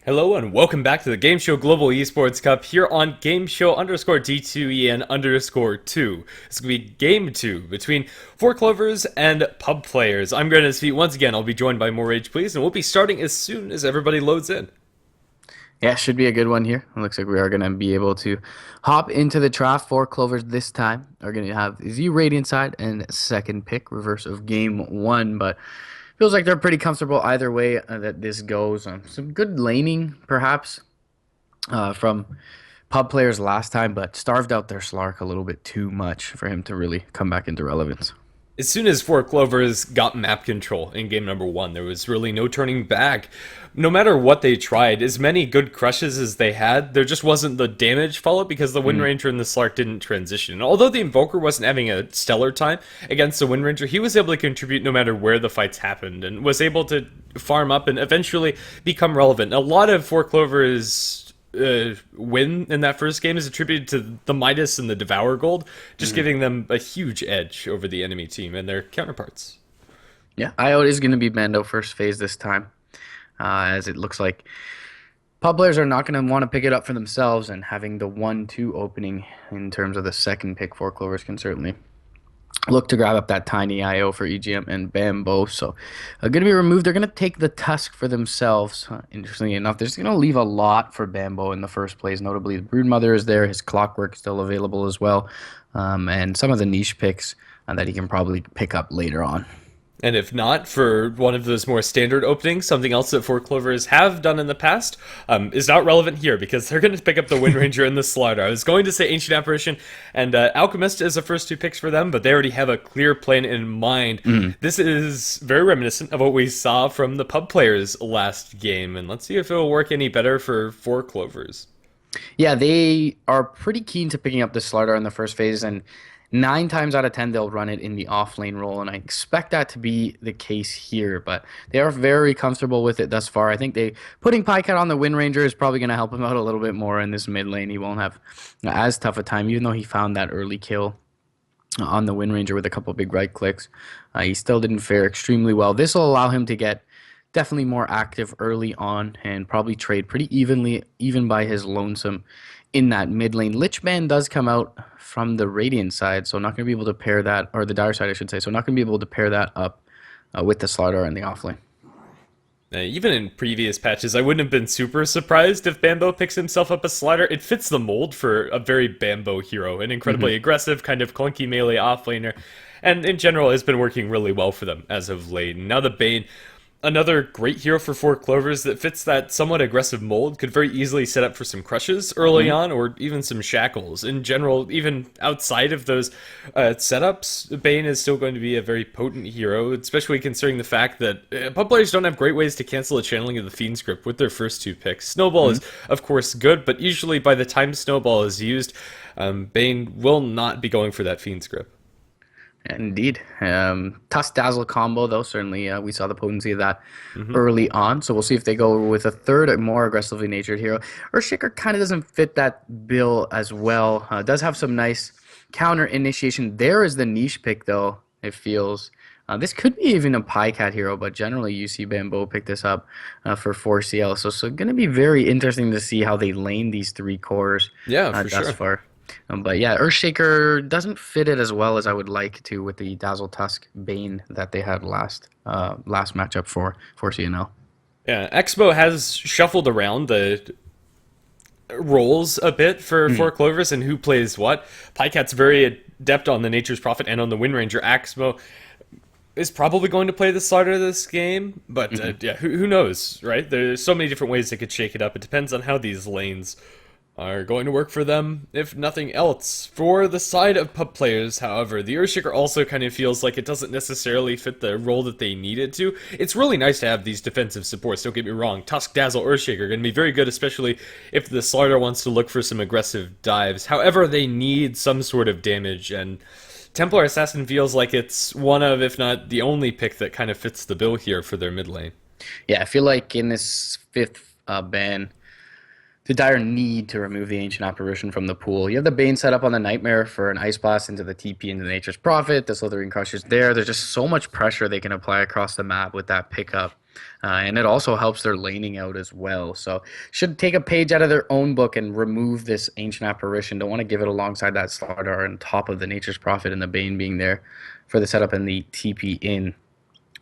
Hello and welcome back to the GameShow Global Esports Cup here on GameShow_D2EN_2. This will be game 2 between Four Clovers and Pub Players. I'm Granite Feet. Once again, I'll be joined by More Rage Please, and we'll be starting as soon as everybody loads in. Yeah, should be a good one here. It looks like we are going to be able to hop into the draft. Four Clovers this time are going to have Z Radiant side and second pick, reverse of game 1. But feels like they're pretty comfortable either way that this goes. Some good laning, perhaps, from Pub Players last time, but starved out their Slark a little bit too much for him to really come back into relevance. As soon as Four Clovers got map control in game number 1, there was really no turning back. No matter what they tried, as many good crushes as they had, there just wasn't the damage followed because the Wind Ranger and the Slark didn't transition. And although the Invoker wasn't having a stellar time against the Wind Ranger, he was able to contribute no matter where the fights happened and was able to farm up and eventually become relevant. A lot of Four Clovers win in that first game is attributed to the Midas and the Devour Gold, just giving them a huge edge over the enemy team and their counterparts. Yeah, IO is going to be Mando first phase this time, as it looks like Pub players are not going to want to pick it up for themselves, and having the 1-2 opening in terms of the second pick for Clovers can certainly look to grab up that tiny IO for EGM and Bambo. So going to be removed. They're going to take the Tusk for themselves. Interestingly enough, they're just going to leave a lot for Bambo in the first place. Notably, the Broodmother is there. His Clockwork still available as well. And some of the niche picks that he can probably pick up later on. And if not, for one of those more standard openings, something else that Four Clovers have done in the past is not relevant here because they're going to pick up the Wind Ranger and the Slaughter. I was going to say Ancient Apparition and Alchemist as the first 2 picks for them, but they already have a clear plan in mind. This is very reminiscent of what we saw from the Pub Players last game, and let's see if it will work any better for Four Clovers. Yeah, they are pretty keen to picking up the Slaughter in the first phase, and 9 times out of 10 they'll run it in the off lane role, and I expect that to be the case here. But they are very comfortable with it thus far. I think putting Pycat on the Wind Ranger is probably going to help him out a little bit more in this mid lane. He won't have as tough a time, even though he found that early kill on the Wind Ranger with a couple big right clicks. He still didn't fare extremely well. This will allow him to get definitely more active early on and probably trade pretty evenly, even by his lonesome in that mid lane. Lichman does come out from the Radiant side, so not going to be able to pair that, or the Dire side, I should say, so not going to be able to pair that up with the Slaughter and the offlane. Even in previous patches, I wouldn't have been super surprised if Bambo picks himself up a Slaughter. It fits the mold for a very Bambo hero, an incredibly aggressive, kind of clunky melee offlaner, and in general has been working really well for them as of late. Now the Bane, another great hero for Four Clovers that fits that somewhat aggressive mold, could very easily set up for some crushes early on, or even some shackles. In general, even outside of those setups, Bane is still going to be a very potent hero, especially considering the fact that Pub players don't have great ways to cancel a channeling of the Fiend script with their first 2 picks. Snowball is, of course, good, but usually by the time Snowball is used, Bane will not be going for that Fiend script. Indeed. Tusk Dazzle combo, though, certainly we saw the potency of that early on. So we'll see if they go with a third, a more aggressively natured hero. Earthshaker kind of doesn't fit that bill as well. Does have some nice counter initiation. There is the niche pick, though, it feels. This could be even a Pycat hero, but generally you see Bambo pick this up for 4CL. So going to be very interesting to see how they lane these 3 cores Yeah, for thus sure. far. But yeah, Earthshaker doesn't fit it as well as I would like to with the Dazzle Tusk Bane that they had last matchup for CNL. Yeah, Expo has shuffled around the roles a bit for Four Clovers and who plays what. Pycat's very adept on the Nature's Prophet and on the Wind Ranger. Expo is probably going to play the Slaughter this game, but yeah, who knows, right? There's so many different ways they could shake it up. It depends on how these lanes are going to work for them, if nothing else. For the side of Pub players, however, the Earthshaker also kind of feels like it doesn't necessarily fit the role that they need it to. It's really nice to have these defensive supports, don't get me wrong. Tusk, Dazzle, Earthshaker are going to be very good, especially if the Slaughter wants to look for some aggressive dives. However, they need some sort of damage, and Templar Assassin feels like it's one of, if not the only pick that kind of fits the bill here for their mid lane. Yeah, I feel like in this 5th ban, the dire need to remove the Ancient Apparition from the pool. You have the Bane set up on the Nightmare for an Ice Blast into the TP into Nature's Prophet. The Slithering Crusher's there. There's just so much pressure they can apply across the map with that pickup. And it also helps their laning out as well. So should take a page out of their own book and remove this Ancient Apparition. Don't want to give it alongside that Slardar on top of the Nature's Prophet and the Bane being there for the setup and the TP in.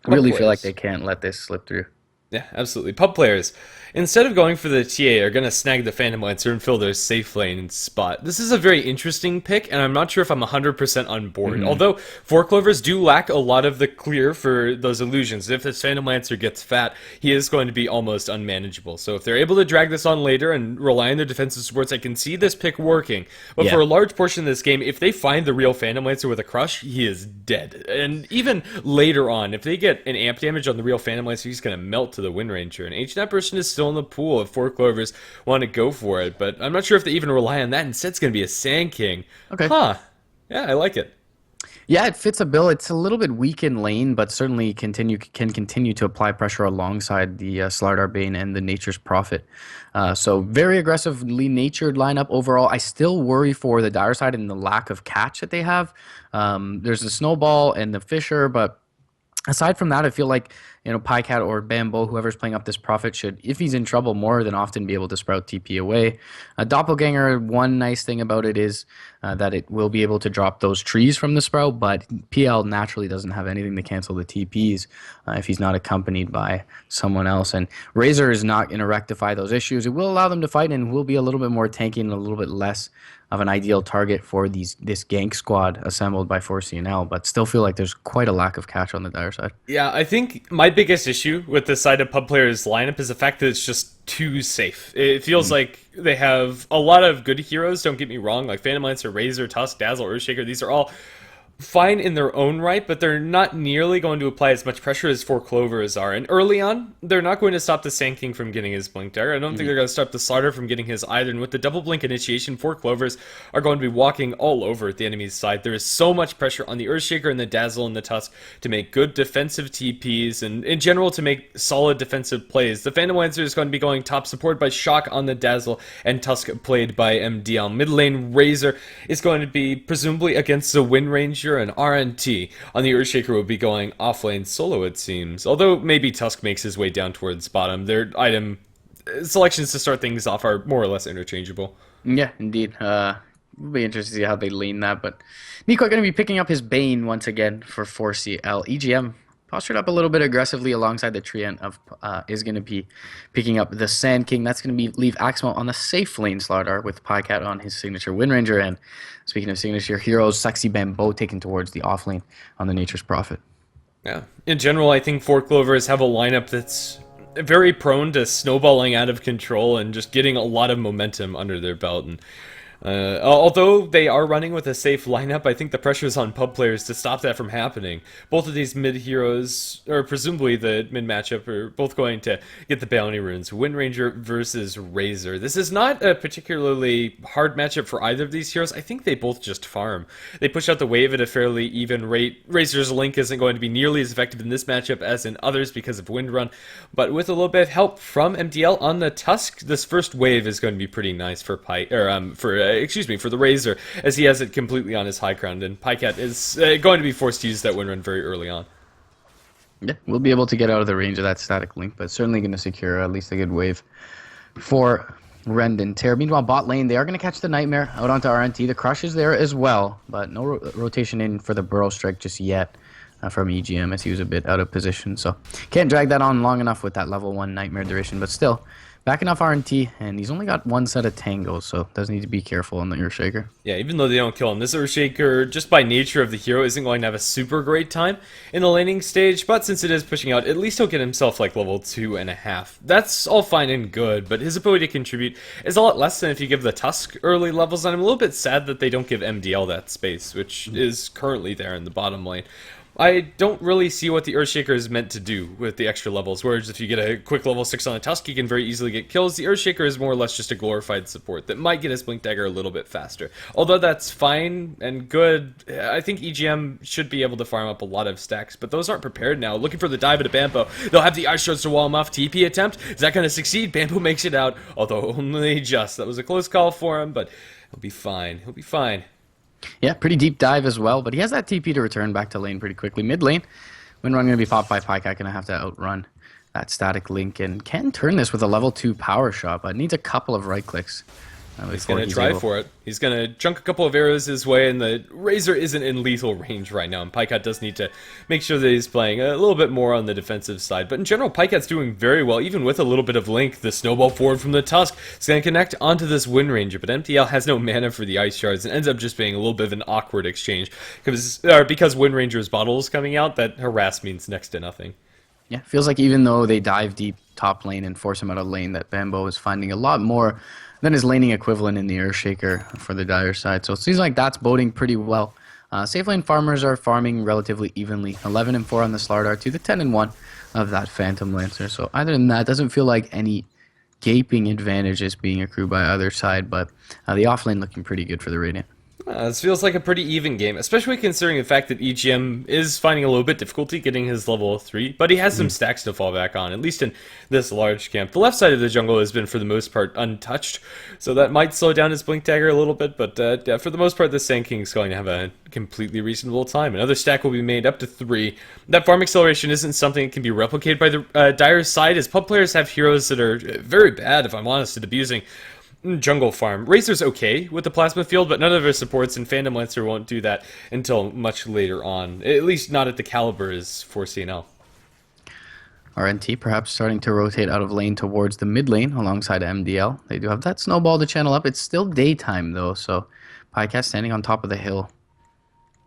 Pub Really feel like players. they can't let this slip through. Yeah, absolutely. Pub players, instead of going for the TA, are going to snag the Phantom Lancer and fill their safe lane spot. This is a very interesting pick, and I'm not sure if I'm 100% on board. Hmm. Although, Four Clovers do lack a lot of the clear for those illusions. If this Phantom Lancer gets fat, he is going to be almost unmanageable. So if they're able to drag this on later and rely on their defensive supports, I can see this pick working. But for Yeah. a large portion of this game, if they find the real Phantom Lancer with a crush, he is dead. And even later on, if they get an amp damage on the real Phantom Lancer, he's going to melt to the Wind Ranger. And Ancient Apparition is still in the pool if Four Clovers want to go for it. But I'm not sure if they even rely on that. Instead, it's going to be a Sand King. Okay. Huh. Yeah, I like it. Yeah, it fits a bill. It's a little bit weak in lane, but certainly can continue to apply pressure alongside the Slardar Bane and the Nature's Prophet. So very aggressively natured lineup overall. I still worry for the dire side and the lack of catch that they have. There's the Snowball and the Fisher, but aside from that, I feel like Pycat or Bambo, whoever's playing up this Prophet, should, if he's in trouble, more than often be able to sprout TP away. Doppelganger, one nice thing about it is that it will be able to drop those trees from the sprout, but PL naturally doesn't have anything to cancel the TPs if he's not accompanied by someone else. And Razor is not going to rectify those issues. It will allow them to fight and will be a little bit more tanky and a little bit less of an ideal target for this gank squad assembled by 4CNL, but still feel like there's quite a lack of catch on the dire side. Yeah, I think my biggest issue with the side of Pub Players lineup is the fact that it's just too safe. It feels like they have a lot of good heroes, don't get me wrong, like Phantom Lancer, Razor, Tusk, Dazzle, Earthshaker. These are all fine in their own right, but they're not nearly going to apply as much pressure as Four Clovers are. And early on, they're not going to stop the Sand King from getting his Blink Dagger. I don't think they're going to stop the Slardar from getting his either. And with the double Blink initiation, Four Clovers are going to be walking all over the enemy's side. There is so much pressure on the Earthshaker and the Dazzle and the Tusk to make good defensive TPs and in general to make solid defensive plays. The Phantom Lancer is going to be going top support by Shock on the Dazzle and Tusk played by MDL. Mid lane Razor is going to be presumably against the Wind Ranger and RNT. On the Earthshaker will be going offlane solo, it seems. Although maybe Tusk makes his way down towards bottom. Their item selections to start things off are more or less interchangeable. Yeah, indeed. It'll be interesting to see how they lean that. But Nico going to be picking up his Bane once again for 4CL. EGM postured up a little bit aggressively alongside the Treant of is going to be picking up the Sand King. That's going to be leave Axmo on the safe lane Slardar with Pycat on his signature Wind Ranger. And speaking of signature heroes, Sexy Bambo taken towards the off lane on the Nature's Prophet. Yeah. In general, I think Four Clovers have a lineup that's very prone to snowballing out of control and just getting a lot of momentum under their belt. And although they are running with a safe lineup, I think the pressure is on Pub Players to stop that from happening. Both of these mid heroes, or presumably the mid matchup, are both going to get the bounty runes. Wind Ranger versus Razor. This is not a particularly hard matchup for either of these heroes. I think they both just farm. They push out the wave at a fairly even rate. Razor's Link isn't going to be nearly as effective in this matchup as in others because of Wind Run, but with a little bit of help from MDL on the Tusk, this first wave is going to be pretty nice for for the Razor, as he has it completely on his high ground, and Pycat is going to be forced to use that Wind Run very early on. Yeah, we'll be able to get out of the range of that static link, but certainly going to secure at least a good wave for Rend and Tear. Meanwhile, bot lane, they are going to catch the Nightmare out onto RNT. The Crush is there as well, but no rotation in for the Burrow Strike just yet from EGM as he was a bit out of position. So can't drag that on long enough with that level 1 Nightmare duration, but still backing off RNT, and he's only got one set of tangles, so does need to be careful on the Earthshaker. Yeah, even though they don't kill him, this Earthshaker, just by nature of the hero, isn't going to have a super great time in the laning stage, but since it is pushing out, at least he'll get himself like level 2.5. That's all fine and good, but his ability to contribute is a lot less than if you give the Tusk early levels, and I'm a little bit sad that they don't give MDL that space, which is currently there in the bottom lane. I don't really see what the Earthshaker is meant to do with the extra levels, whereas if you get a quick level 6 on a Tusk, you can very easily get kills. The Earthshaker is more or less just a glorified support that might get his Blink Dagger a little bit faster. Although that's fine and good, I think EGM should be able to farm up a lot of stacks, but those aren't prepared now. Looking for the dive at a Bambo. They'll have the Ice Shards to wall him off. TP attempt. Is that going to succeed? Bambo makes it out, although only just. That was a close call for him, but he'll be fine. He'll be fine. Yeah, pretty deep dive as well, but he has that TP to return back to lane pretty quickly. Mid lane, Windrun going to be popped by Pycat, going to have to outrun that static link and can turn this with a level 2 power shot, but needs a couple of right clicks He's before going to he's try able. for it. He's going to chunk a couple of arrows his way, and the Razor isn't in lethal range right now. And Pycat does need to make sure that he's playing a little bit more on the defensive side. But in general, Pycat's doing very well, even with a little bit of link. The snowball forward from the Tusk is going to connect onto this Wind Ranger, but MTL has no mana for the Ice Shards and ends up just being a little bit of an awkward exchange. Because Wind Ranger's bottle is coming out, that harass means next to nothing. Yeah, feels like even though they dive deep top lane and force him out of lane, that Bambo is finding a lot more than his laning equivalent in the Earthshaker for the Dire side. So it seems like that's boding pretty well. Safe lane farmers are farming relatively evenly, 11 and 4 on the Slardar to the 10 and 1 of that Phantom Lancer. So other than that, doesn't feel like any gaping advantage is being accrued by either side, but the offlane looking pretty good for the Radiant. This feels like a pretty even game, especially considering the fact that EGM is finding a little bit difficulty getting his level 3, but he has some stacks to fall back on, at least in this large camp. The left side of the jungle has been, for the most part, untouched, so that might slow down his Blink Dagger a little bit, but yeah, for the most part, the Sand King is going to have a completely reasonable time. Another stack will be made up to 3. That farm acceleration isn't something that can be replicated by the Dire side, as pub players have heroes that are very bad, if I'm honest, at abusing jungle farm. Razor's okay with the plasma field, but none of his supports, and Phantom Lancer won't do that until much later on. At least not at the caliber as for CNL. RNT perhaps starting to rotate out of lane towards the mid lane alongside MDL. They do have that snowball to channel up. It's still daytime though, so Pycat standing on top of the hill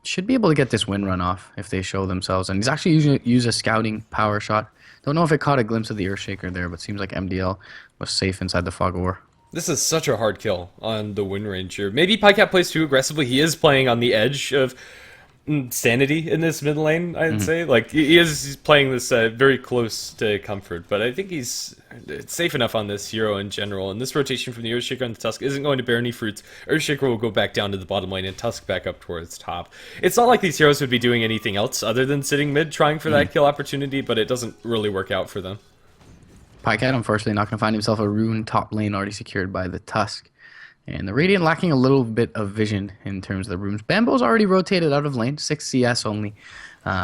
should be able to get this win run off if they show themselves. And he's actually use a scouting power shot. Don't know if it caught a glimpse of the Earthshaker there, but seems like MDL was safe inside the Fog of War. This is such a hard kill on the Wind Ranger. Maybe Pycat plays too aggressively. He is playing on the edge of sanity in this mid lane, I'd say. Like, he's playing this very close to comfort, but I think he's safe enough on this hero in general. And this rotation from the Earthshaker and the Tusk isn't going to bear any fruits. Earthshaker will go back down to the bottom lane and Tusk back up towards top. It's not like these heroes would be doing anything else other than sitting mid trying for that kill opportunity, but it doesn't really work out for them. Pycat, unfortunately, not going to find himself a rune top lane already secured by the Tusk. And the Radiant lacking a little bit of vision in terms of the runes. Bambo's already rotated out of lane, 6 CS only,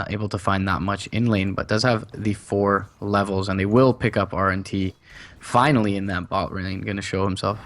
able to find that much in lane, but does have the 4 levels, and they will pick up RNT finally in that bot lane, going to show himself.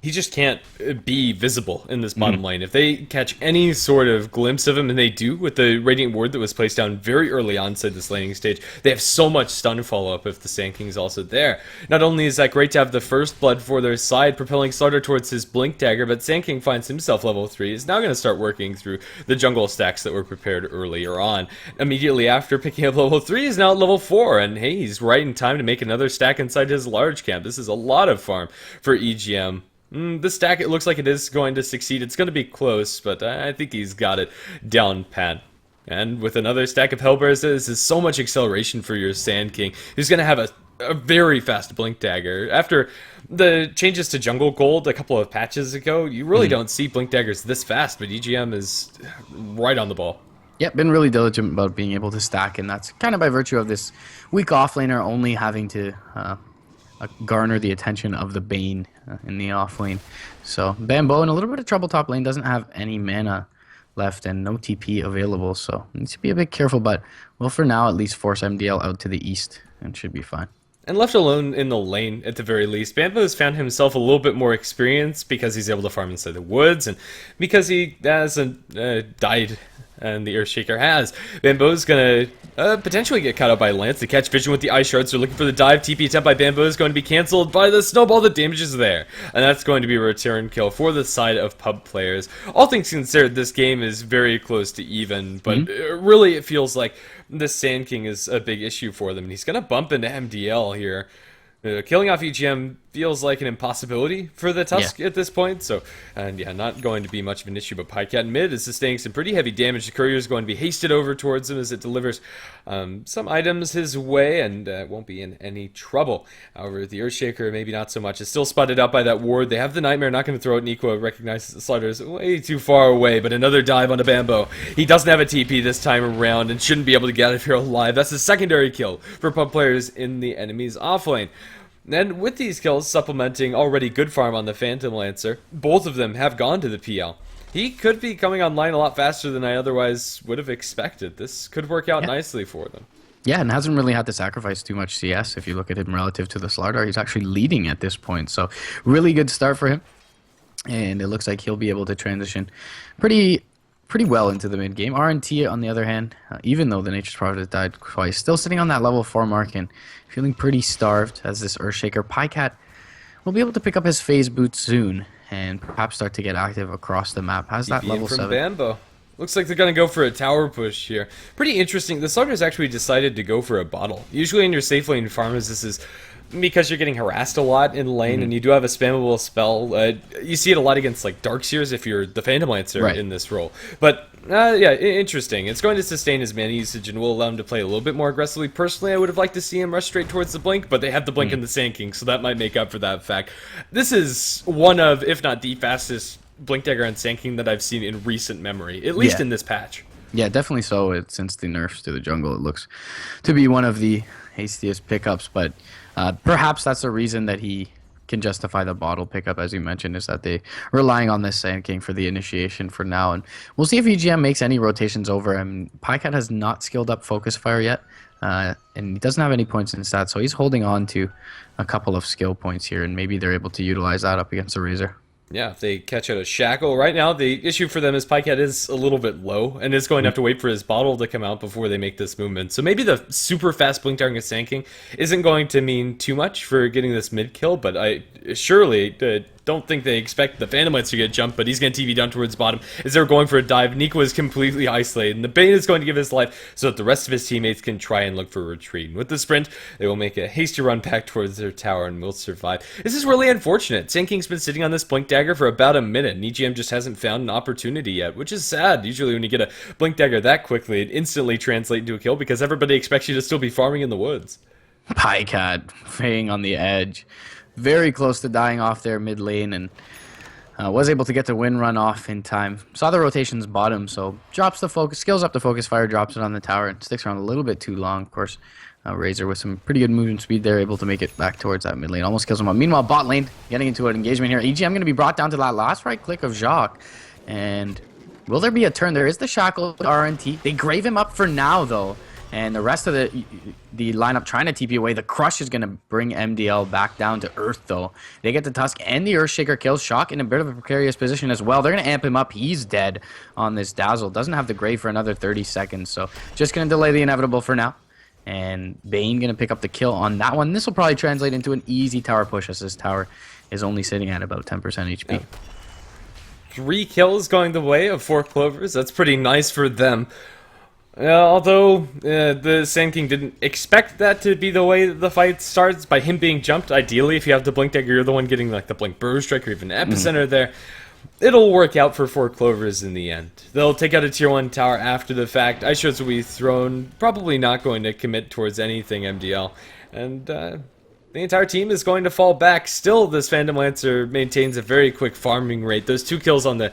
He just can't be visible in this bottom lane. If they catch any sort of glimpse of him, and they do with the Radiant Ward that was placed down very early on inside this laning stage, they have so much stun follow-up if the Sand King's also there. Not only is that great to have the first blood for their side, propelling Slardar towards his Blink Dagger, but Sand King finds himself level 3, is now going to start working through the jungle stacks that were prepared earlier on. Immediately after picking up level 3, he's now at level 4, and hey, he's right in time to make another stack inside his large camp. This is a lot of farm for EGM. This stack, it looks like it is going to succeed. It's going to be close, but I think he's got it down pat. And with another stack of Hellbears, this is so much acceleration for your Sand King, who's going to have a very fast Blink Dagger. After the changes to Jungle Gold a couple of patches ago, you really don't see Blink Daggers this fast, but EGM is right on the ball. Yep, been really diligent about being able to stack, and that's kind of by virtue of this weak offlaner only having to garner the attention of the Bane in the off lane. So Bambo in a little bit of trouble top lane, doesn't have any mana left and no TP available, so needs to be a bit careful, but will for now at least force MDL out to the east and should be fine. And left alone in the lane, at the very least, Bambo has found himself a little bit more experience because he's able to farm inside the woods, and because he hasn't died, and the Earthshaker has. Bambo's gonna potentially get caught up by Lance to catch vision with the Ice Shards. They're looking for the dive. TP attempt by Bambo is going to be cancelled by the snowball. The damage is there, and that's going to be a return kill for the side of pub players. All things considered, this game is very close to even, but really it feels like this Sand King is a big issue for them, and he's gonna bump into MDL here. Killing off EGM feels like an impossibility for the Tusk at this point, so, and yeah, not going to be much of an issue, but Pycat mid is sustaining some pretty heavy damage. The courier is going to be hasted over towards him as it delivers some items his way, and won't be in any trouble. However, the Earthshaker, maybe not so much, is still spotted out by that ward. They have the Nightmare, not going to throw it. Nequa recognizes the Slardar is way too far away, but another dive onto Bambo. He doesn't have a TP this time around, and shouldn't be able to get out of here alive. That's a secondary kill for pub players in the enemy's offlane. And with these kills supplementing already good farm on the Phantom Lancer, both of them have gone to the PL. He could be coming online a lot faster than I otherwise would have expected. This could work out nicely for them. Yeah, and hasn't really had to sacrifice too much CS if you look at him relative to the Slardar. He's actually leading at this point. So really good start for him. And it looks like he'll be able to transition pretty pretty well into the mid game. RNT, on the other hand, even though the Nature's Prophet has died twice, still sitting on that level 4 mark and feeling pretty starved as this Earthshaker. Pycat will be able to pick up his phase boot soon and perhaps start to get active across the map. Has that TP in level from 7. Bambo. Looks like they're going to go for a tower push here. Pretty interesting. The Slugger's actually decided to go for a bottle. Usually in your safe lane farmers, this is because you're getting harassed a lot in lane and you do have a spammable spell. You see it a lot against like Darkseers if you're the Phantom Lancer Right. in this role. But yeah, interesting. It's going to sustain his mana usage and will allow him to play a little bit more aggressively. Personally, I would have liked to see him rush straight towards the Blink, but they have the Blink and the Sand King, so that might make up for that fact. This is one of, if not the fastest Blink Dagger and Sand King that I've seen in recent memory, at least Yeah. in this patch. Yeah, definitely so. Since the nerfs to the jungle, it looks to be one of the hastiest pickups. But perhaps that's the reason that he can justify the bottle pickup, as you mentioned, is that they relying on this Sand King for the initiation for now. And we'll see if EGM makes any rotations over him. Pycat has not skilled up Focus Fire yet, and he doesn't have any points in stats, so he's holding on to a couple of skill points here, and maybe they're able to utilize that up against the Razor. Yeah, if they catch out a Shackle. Right now, the issue for them is Pycat is a little bit low, and is going to have to wait for his bottle to come out before they make this movement. So maybe the super fast Blink Dagger and Sand King isn't going to mean too much for getting this mid kill, but I surely don't think they expect the Phantom Lancer to get jumped, but he's going to TV down towards bottom as they're going for a dive. Nico is completely isolated, and the Bane is going to give his life so that the rest of his teammates can try and look for a retreat. And with the sprint, they will make a hasty run back towards their tower and will survive. This is really unfortunate. Sand King's been sitting on this Blink Dagger for about a minute, and EGM just hasn't found an opportunity yet, which is sad. Usually when you get a Blink Dagger that quickly, it instantly translates into a kill because everybody expects you to still be farming in the woods. Pycat faying on the edge, very close to dying off there mid lane, and was able to get the win run off in time. Saw the rotations bottom, so drops the focus, skills up the Focus Fire, drops it on the tower, and sticks around a little bit too long. Of course, Razor with some pretty good movement speed there, able to make it back towards that mid lane. Almost kills him up. Meanwhile, bot lane getting into an engagement here. EGM going to be brought down to that last right click of Jacques, and will there be a turn? There is the Shackle RNT. They grave him up for now, though. And the rest of the lineup trying to TP away. The Crush is going to bring MDL back down to Earth, though. They get the Tusk and the Earthshaker kills. Shock in a bit of a precarious position as well. They're going to amp him up. He's dead on this Dazzle. Doesn't have the Grave for another 30 seconds. So just going to delay the inevitable for now. And Bane going to pick up the kill on that one. This will probably translate into an easy tower push as this tower is only sitting at about 10% HP. Yeah. 3 kills going the way of 4 Clovers. That's pretty nice for them. Although the Sand King didn't expect that to be the way the fight starts, by him being jumped. Ideally, if you have the Blink Dagger, you're the one getting like the Blink Burrow Strike or even Epicenter there. It'll work out for 4 Clovers in the end. They'll take out a tier 1 tower after the fact. Ice will be thrown, probably not going to commit towards anything MDL. And the entire team is going to fall back. Still, this Phantom Lancer maintains a very quick farming rate. Those 2 kills on the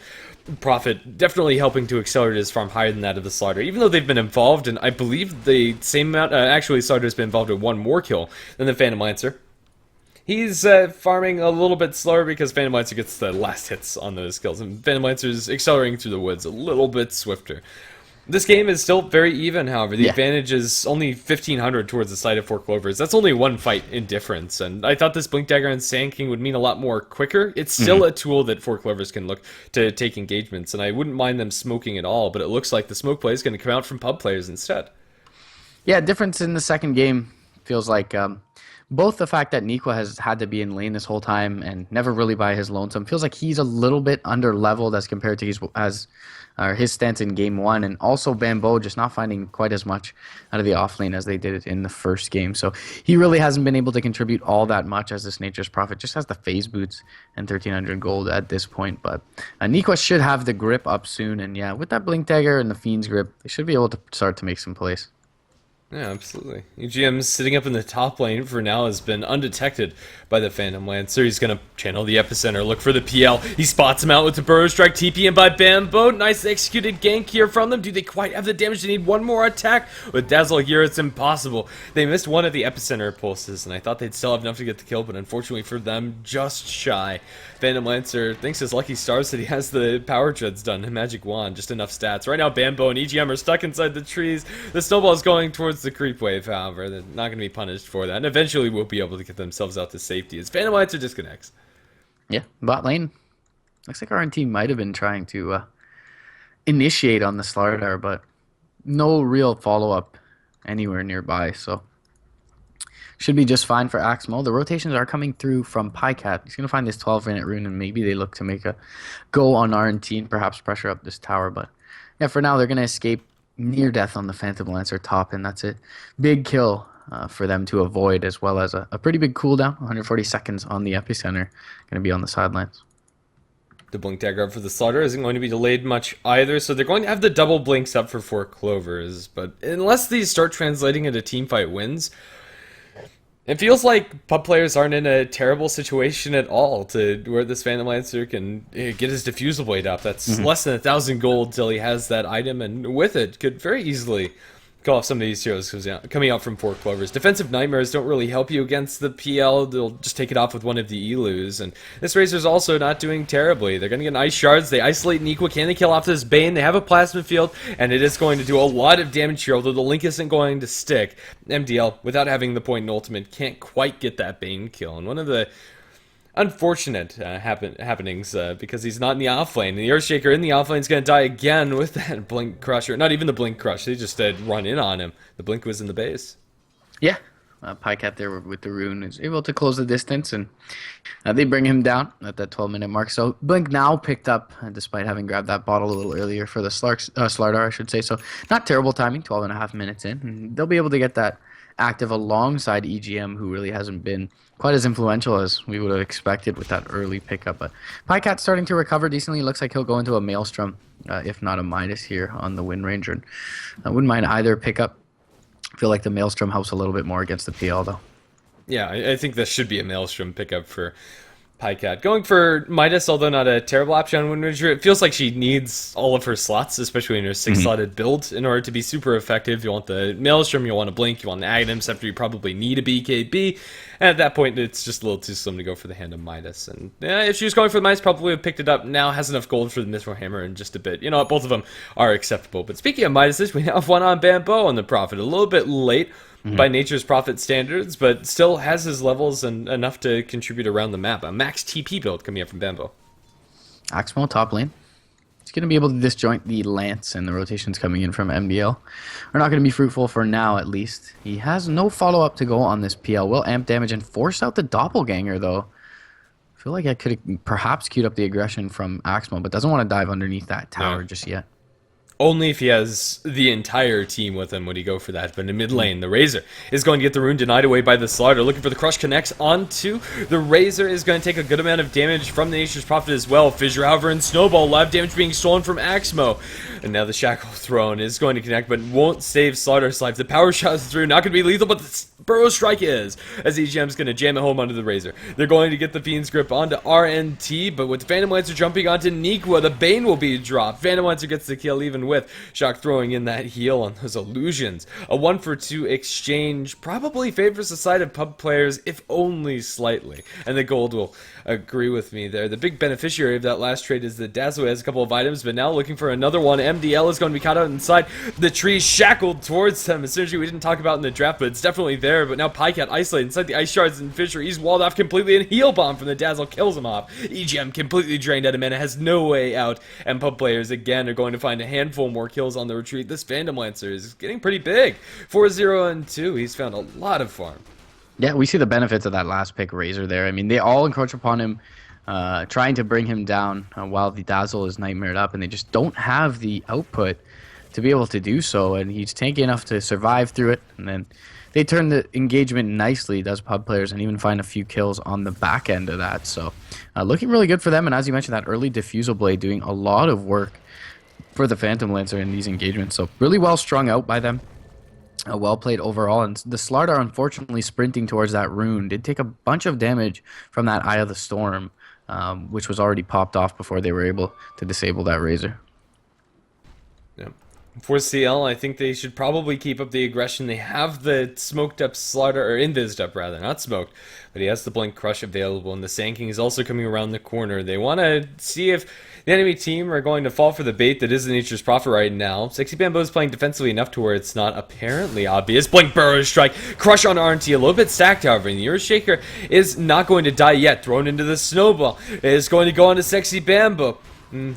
Prophet definitely helping to accelerate his farm higher than that of the Slaughter, even though they've been involved, and I believe the same amount, actually Slaughter's been involved in 1 more kill than the Phantom Lancer. He's farming a little bit slower because Phantom Lancer gets the last hits on those kills, and Phantom Lancer's accelerating through the woods a little bit swifter. This game is still very even, however. The advantage is only 1,500 towards the side of 4 Clovers. That's only 1 fight in difference, and I thought this Blink Dagger and Sand King would mean a lot more quicker. It's still a tool that 4 Clovers can look to take engagements, and I wouldn't mind them smoking at all, but it looks like the smoke play is going to come out from pub players instead. Yeah, difference in the second game feels like both the fact that Nico has had to be in lane this whole time and never really by his lonesome feels like he's a little bit under leveled as compared to his stance in game 1, and also Bambo just not finding quite as much out of the offlane as they did in the first game. So he really hasn't been able to contribute all that much as this Nature's Prophet just has the phase boots and 1,300 gold at this point. But Nico should have the grip up soon, and yeah, with that Blink Dagger and the Fiend's grip, they should be able to start to make some plays. Yeah, absolutely. EGM sitting up in the top lane for now has been undetected by the Phantom Lancer. He's going to channel the Epicenter, look for the PL. He spots him out with the Burrow Strike, TP in by Bambo. Nice executed gank here from them. Do they quite have the damage? They need 1 more attack. With Dazzle here, it's impossible. They missed 1 of the Epicenter pulses, and I thought they'd still have enough to get the kill, but unfortunately for them, just shy. Phantom Lancer thinks his lucky stars that he has the power treads done, magic wand, just enough stats. Right now, Bambo and EGM are stuck inside the trees. The snowball is going towards it's a creep wave, however. They're not going to be punished for that. And eventually will be able to get themselves out to safety as Phantom Lancer disconnects. Yeah, bot lane. Looks like our team might have been trying to initiate on the Slardar, but no real follow up anywhere nearby. So should be just fine for Axmo. The rotations are coming through from Pycat. He's going to find this 12-minute rune, and maybe they look to make a go on RNT and perhaps pressure up this tower. But yeah, for now, they're going to escape near death on the Phantom Lancer top, and that's it. Big kill for them to avoid, as well as a pretty big cooldown, 140 seconds on the epicenter. Going to be on the sidelines. The blink dagger up for the slaughter isn't going to be delayed much either, so they're going to have the double blinks up for 4 clovers. But unless these start translating into teamfight wins, it feels like pub players aren't in a terrible situation at all to where this Phantom Lancer can get his diffusal blade up. That's less than 1,000 gold till he has that item, and with it could very easily call off some of these heroes coming out from 4 clovers. Defensive nightmares don't really help you against the PL. They'll just take it off with one of the Elus. And this Razor's also not doing terribly. They're going to get ice shards. They isolate Nequa. Can they kill off this Bane? They have a plasma field, and it is going to do a lot of damage here, although the link isn't going to stick. MDL, without having the point in ultimate, can't quite get that Bane kill. And one of the unfortunate happenings because he's not in the offlane. And the Earthshaker in the offlane is going to die again with that Blink Crusher. Not even the Blink Crush. They just run in on him. The Blink was in the base. Yeah. Pycat there with the rune is able to close the distance, and they bring him down at that 12-minute mark. So Blink now picked up, despite having grabbed that bottle a little earlier for the Slardar, I should say. So not terrible timing, 12.5 minutes in. And they'll be able to get that active alongside EGM, who really hasn't been quite as influential as we would have expected with that early pickup. But Pycat's starting to recover decently. Looks like he'll go into a Maelstrom, if not a Midas here on the Wind Ranger. And I wouldn't mind either pickup. I feel like the Maelstrom helps a little bit more against the PL, though. Yeah, I think this should be a Maelstrom pickup for Pycat. Going for Midas, although not a terrible option on Wind Ranger, it feels like she needs all of her slots, especially in her 6-slotted build, in order to be super effective. You want the Maelstrom, you want a Blink, you want the Aghanim Scepter, you probably need a BKB, and at that point, it's just a little too slim to go for the hand of Midas. And if she was going for the Midas, probably would have picked it up. Now has enough gold for the Mithril Hammer in just a bit. You know what, both of them are acceptable. But speaking of Midases, we now have one on Bamboo on the Prophet. A little bit late by nature's Prophet standards, but still has his levels and enough to contribute around the map. A max TP build coming up from Bamboo. Axmo top lane. He's going to be able to disjoint the Lance, and the rotations coming in from MDL are not going to be fruitful for now, at least. He has no follow-up to go on this PL. Will amp damage and force out the Doppelganger, though. I feel like I could have perhaps queued up the aggression from Axmo, but doesn't want to dive underneath that tower just yet. Only if he has the entire team with him would he go for that. But in mid lane, the Razor is going to get the rune denied away by the Slaughter. Looking for the Crush connects onto the Razor. Is going to take a good amount of damage from the Nature's Prophet as well. Fissure, however, and Snowball. Live damage being stolen from Axmo. And now the Shackle Throne is going to connect, but won't save Slaughter's life. The power shot is through. Not going to be lethal, but the Burrow Strike is. As EGM's going to jam it home onto the Razor. They're going to get the Fiend's Grip onto RNT, but with Phantom Lancer jumping onto Nequa, the Bane will be dropped. Phantom Lancer gets the kill even with Shock throwing in that heal on those illusions. A 1-for-2 exchange probably favors the side of pub players, if only slightly. And the gold will agree with me there. The big beneficiary of that last trade is the Dazzle, who has a couple of items, but now looking for another one. MDL is going to be caught out inside the tree, shackled towards them. A synergy we didn't talk about in the draft, but it's definitely there. But now Pycat isolated inside the ice shards, and Fissure, he's walled off completely, and heal bomb from the Dazzle kills him off. EGM completely drained out of mana, has no way out, and pub players again are going to find a handful more kills on the retreat. This Phantom Lancer is getting pretty big. 4-0-2. He's found a lot of farm. Yeah, we see the benefits of that last pick Razor there. I mean, they all encroach upon him, trying to bring him down while the Dazzle is nightmared up, and they just don't have the output to be able to do so, and he's tanky enough to survive through it, and then they turn the engagement nicely, does pub players, and even find a few kills on the back end of that. So looking really good for them, and as you mentioned, that early Diffusal Blade doing a lot of work for the Phantom Lancer in these engagements. So really well strung out by them. Well played overall. And the Slardar, unfortunately, sprinting towards that rune, did take a bunch of damage from that Eye of the Storm, which was already popped off before they were able to disable that Razor. Yeah. For CL, I think they should probably keep up the aggression. They have the smoked up Slaughter, or invised up rather, not smoked, but he has the Blink Crush available, and the Sand King is also coming around the corner. They want to see if the enemy team are going to fall for the bait that is the Nature's Prophet right now. Sexy Bamboo is playing defensively enough to where it's not apparently obvious. Blink Burrow Strike, Crush on RNT, a little bit stacked however, and the Earthshaker is not going to die yet. Thrown into the Snowball. It is going to go on to Sexy Bamboo.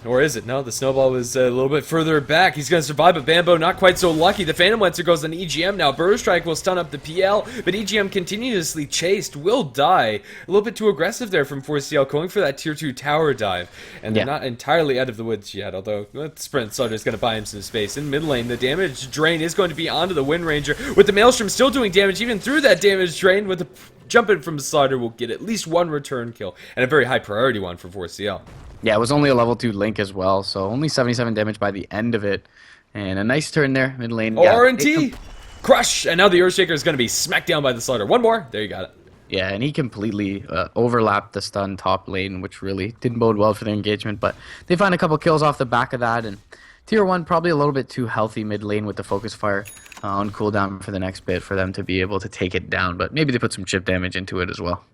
Or is it? No, the snowball was a little bit further back. He's going to survive, but Bambo not quite so lucky. The Phantom Lancer goes on EGM now. Burrow Strike will stun up the PL, but EGM continuously chased, will die. A little bit too aggressive there from 4CL, going for that tier 2 tower dive. And they're not entirely out of the woods yet, although Sprint Slaughter is going to buy him some space. In mid lane, the damage drain is going to be onto the Wind Ranger, with the Maelstrom still doing damage even through that damage drain. With the jumping from Slaughter, will get at least one return kill, and a very high priority one for 4CL. Yeah, it was only a level 2 Link as well, so only 77 damage by the end of it. And a nice turn there, mid lane. Yeah, RNT! Crush! And now the Earthshaker is going to be smacked down by the Slaughter. One more. There you got it. Yeah, and he completely overlapped the stun top lane, which really didn't bode well for their engagement. But they find a couple kills off the back of that. And tier 1 probably a little bit too healthy mid lane with the focus fire on cooldown for the next bit for them to be able to take it down. But maybe they put some chip damage into it as well.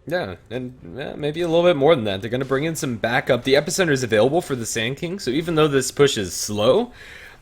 Yeah, and maybe a little bit more than that. They're going to bring in some backup. The epicenter is available for the Sand King, so even though this push is slow,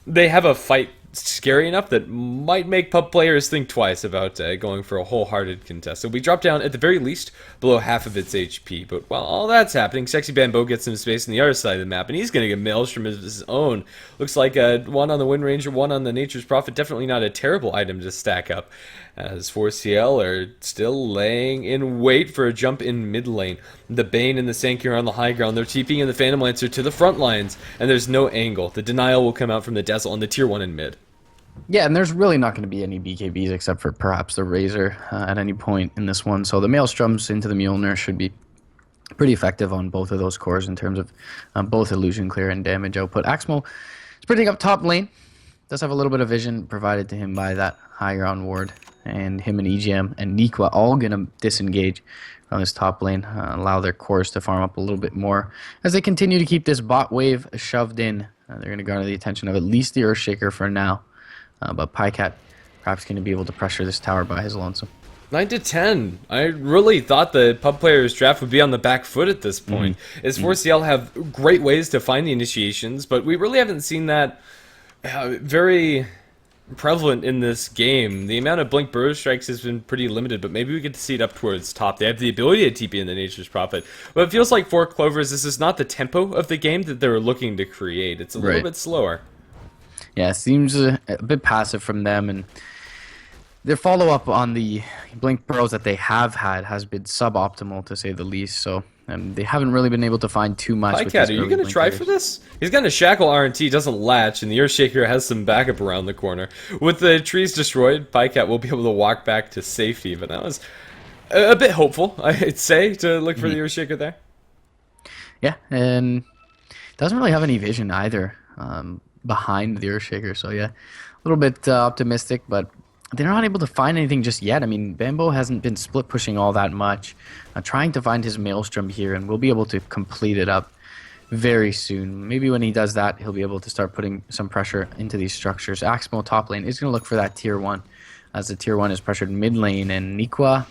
they have a fight scary enough that might make pub players think twice about going for a wholehearted contest. So we drop down, at the very least, below half of its HP. But while all that's happening, Sexy Bamboo gets some space on the other side of the map, and he's going to get Maelstrom of his own. Looks like one on the Wind Ranger, one on the Nature's Prophet. Definitely not a terrible item to stack up, as 4CL are still laying in wait for a jump in mid lane. The Bane and the Sankey are on the high ground. They're TPing in the Phantom Lancer to the front lines, and there's no angle. The denial will come out from the Dazzle on the tier 1 in mid. Yeah, and there's really not going to be any BKBs except for perhaps the Razor at any point in this one. So the Maelstroms into the Mjolnir should be pretty effective on both of those cores in terms of both illusion clear and damage output. Axmo is putting up top lane. Does have a little bit of vision provided to him by that high ground ward. And him and EGM and Nikwa all going to disengage on this top lane, allow their cores to farm up a little bit more. As they continue to keep this bot wave shoved in, they're going to garner the attention of at least the Earthshaker for now. But Pycat perhaps going to be able to pressure this tower by his lonesome. 9 to 10. I really thought the pub players draft would be on the back foot at this point. As 4CL have great ways to find the initiations, but we really haven't seen that very prevalent in this game. The amount of Blink Burrow Strikes has been pretty limited, but maybe we get to see it up towards top. They have the ability to TP in the Nature's Prophet, but it feels like for Clovers, this is not the tempo of the game that they were looking to create. It's a little bit slower. Yeah, it seems a bit passive from them, and their follow-up on the Blink Burrows that they have had has been suboptimal, to say the least, so they haven't really been able to find too much. Pycat, are you going to try for this? He's going to shackle RNT, doesn't latch, and the Earthshaker has some backup around the corner. With the trees destroyed, Pycat will be able to walk back to safety, but that was a bit hopeful, I'd say, to look for the Earthshaker there. Yeah, and doesn't really have any vision either. Behind the Earthshaker, so yeah, a little bit optimistic, but they're not able to find anything just yet. I mean, Bambo hasn't been split pushing all that much, trying to find his Maelstrom here, and we'll be able to complete it up very soon. Maybe when he does that, he'll be able to start putting some pressure into these structures. Axmo top lane is going to look for that tier 1, as the tier 1 is pressured mid lane, and Nikwa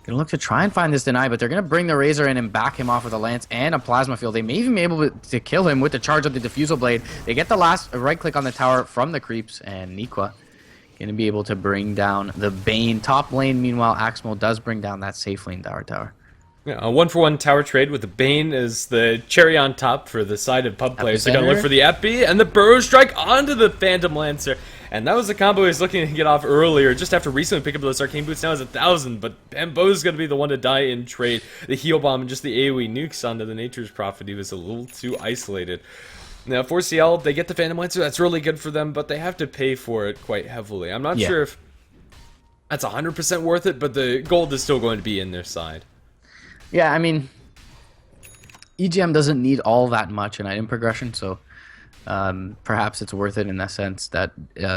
gonna look to try and find this deny, but they're gonna bring the Razor in and back him off with a lance and a plasma field. They may even be able to kill him with the charge of the Diffusal Blade. They get the last right click on the tower from the creeps, and Nikwa gonna be able to bring down the Bane. Top lane, meanwhile, Axmo does bring down that safe lane tower. Yeah, a 1-for-1 tower trade with the Bane as the cherry on top for the side of pub players. They're going to look for the FB and the Burrow Strike onto the Phantom Lancer. And that was the combo he was looking to get off earlier, just after recently picking up those Arcane Boots. Now it's 1,000, but Bambo's going to be the one to die in trade. The Heal Bomb and just the AoE nukes onto the Nature's Prophet. He was a little too isolated. Now, 4CL, they get the Phantom Lancer. That's really good for them, but they have to pay for it quite heavily. I'm not sure if that's 100% worth it, but the gold is still going to be in their side. Yeah, I mean, EGM doesn't need all that much in item progression, so perhaps it's worth it in the sense that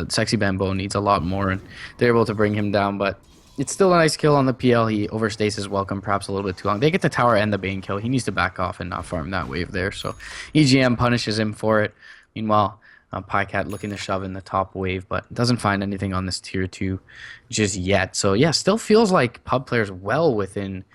Sexy Bamboo needs a lot more, and they're able to bring him down, but it's still a nice kill on the PL. He overstays his welcome perhaps a little bit too long. They get the tower and the Bane kill. He needs to back off and not farm that wave there, so EGM punishes him for it. Meanwhile, Pycat looking to shove in the top wave, but doesn't find anything on this tier 2 just yet. So yeah, still feels like pub players well within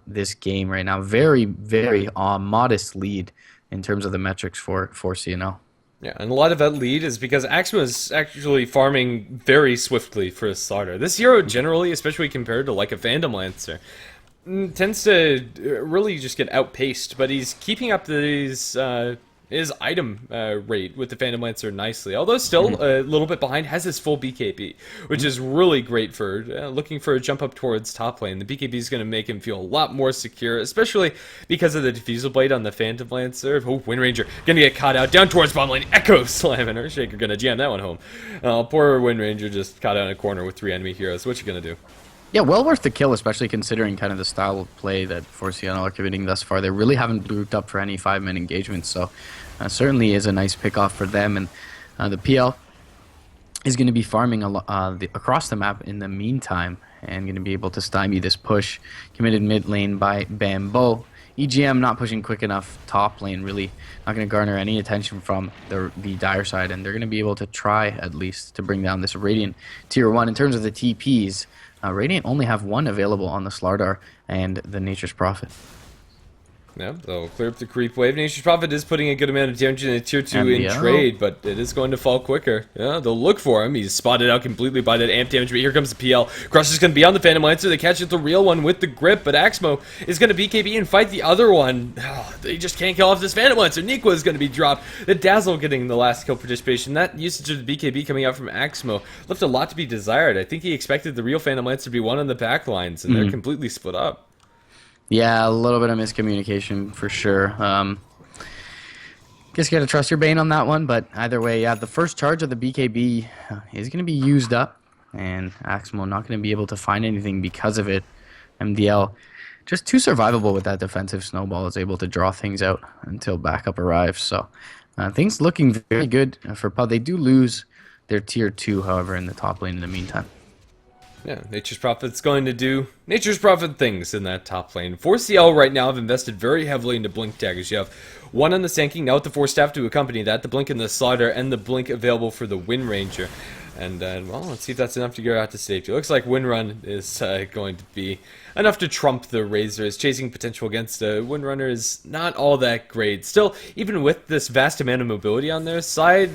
this game right now. Very, very modest lead in terms of the metrics for CNL. Yeah, and a lot of that lead is because Axma is actually farming very swiftly for a starter. This hero generally, especially compared to like a Phantom Lancer, tends to really just get outpaced, but he's keeping up his item rate with the Phantom Lancer nicely. Although still a little bit behind, has his full BKB, which is really great for looking for a jump up towards top lane. The BKB is going to make him feel a lot more secure, especially because of the Diffusal Blade on the Phantom Lancer. Oh, Wind Ranger going to get caught out down towards bottom lane. Echo Slam and Earthshaker going to jam that one home. Poor Wind Ranger just caught out in a corner with 3 enemy heroes. What you going to do? Yeah, well worth the kill, especially considering kind of the style of play that 4CNL are committing thus far. They really haven't grouped up for any 5-man engagements, so certainly is a nice pickoff for them. And the PL is going to be farming across the map in the meantime and going to be able to stymie this push committed mid lane by Bambo. EGM not pushing quick enough top lane, really not going to garner any attention from the dire side, and they're going to be able to try at least to bring down this Radiant tier 1. In terms of the TPs, Radiant only have 1 available on the Slardar and the Nature's Prophet. Yeah, they'll clear up the creep wave. Nature's Prophet is putting a good amount of damage in a tier 2 in trade, but it is going to fall quicker. Yeah, they'll look for him. He's spotted out completely by that amp damage, but here comes the PL. Crush is going to be on the Phantom Lancer. They catch it, the real one with the grip, but Axmo is going to BKB and fight the other one. Oh, they just can't kill off this Phantom Lancer. Nikwa is going to be dropped. The Dazzle getting the last kill participation. That usage of the BKB coming out from Axmo left a lot to be desired. I think he expected the real Phantom Lancer to be one on the back lines, and they're completely split up. Yeah, a little bit of miscommunication for sure. Guess you gotta trust your Bane on that one, but either way, yeah, the first charge of the BKB is gonna be used up, and Axmo not gonna be able to find anything because of it. MDL just too survivable with that defensive snowball, is able to draw things out until backup arrives. So things looking very good for Pub. They do lose their tier 2, however, in the top lane in the meantime. Yeah, Nature's Prophet's going to do Nature's Prophet things in that top lane. 4CL right now have invested very heavily into Blink daggers. You have 1 on the Sanking, now with the 4 staff to accompany that, the Blink in the Slaughter, and the Blink available for the Wind Ranger. And, well, let's see if that's enough to get out to safety. It looks like Windrun is going to be enough to trump the Razor. His chasing potential against a Windrunner is not all that great. Still, even with this vast amount of mobility on their side,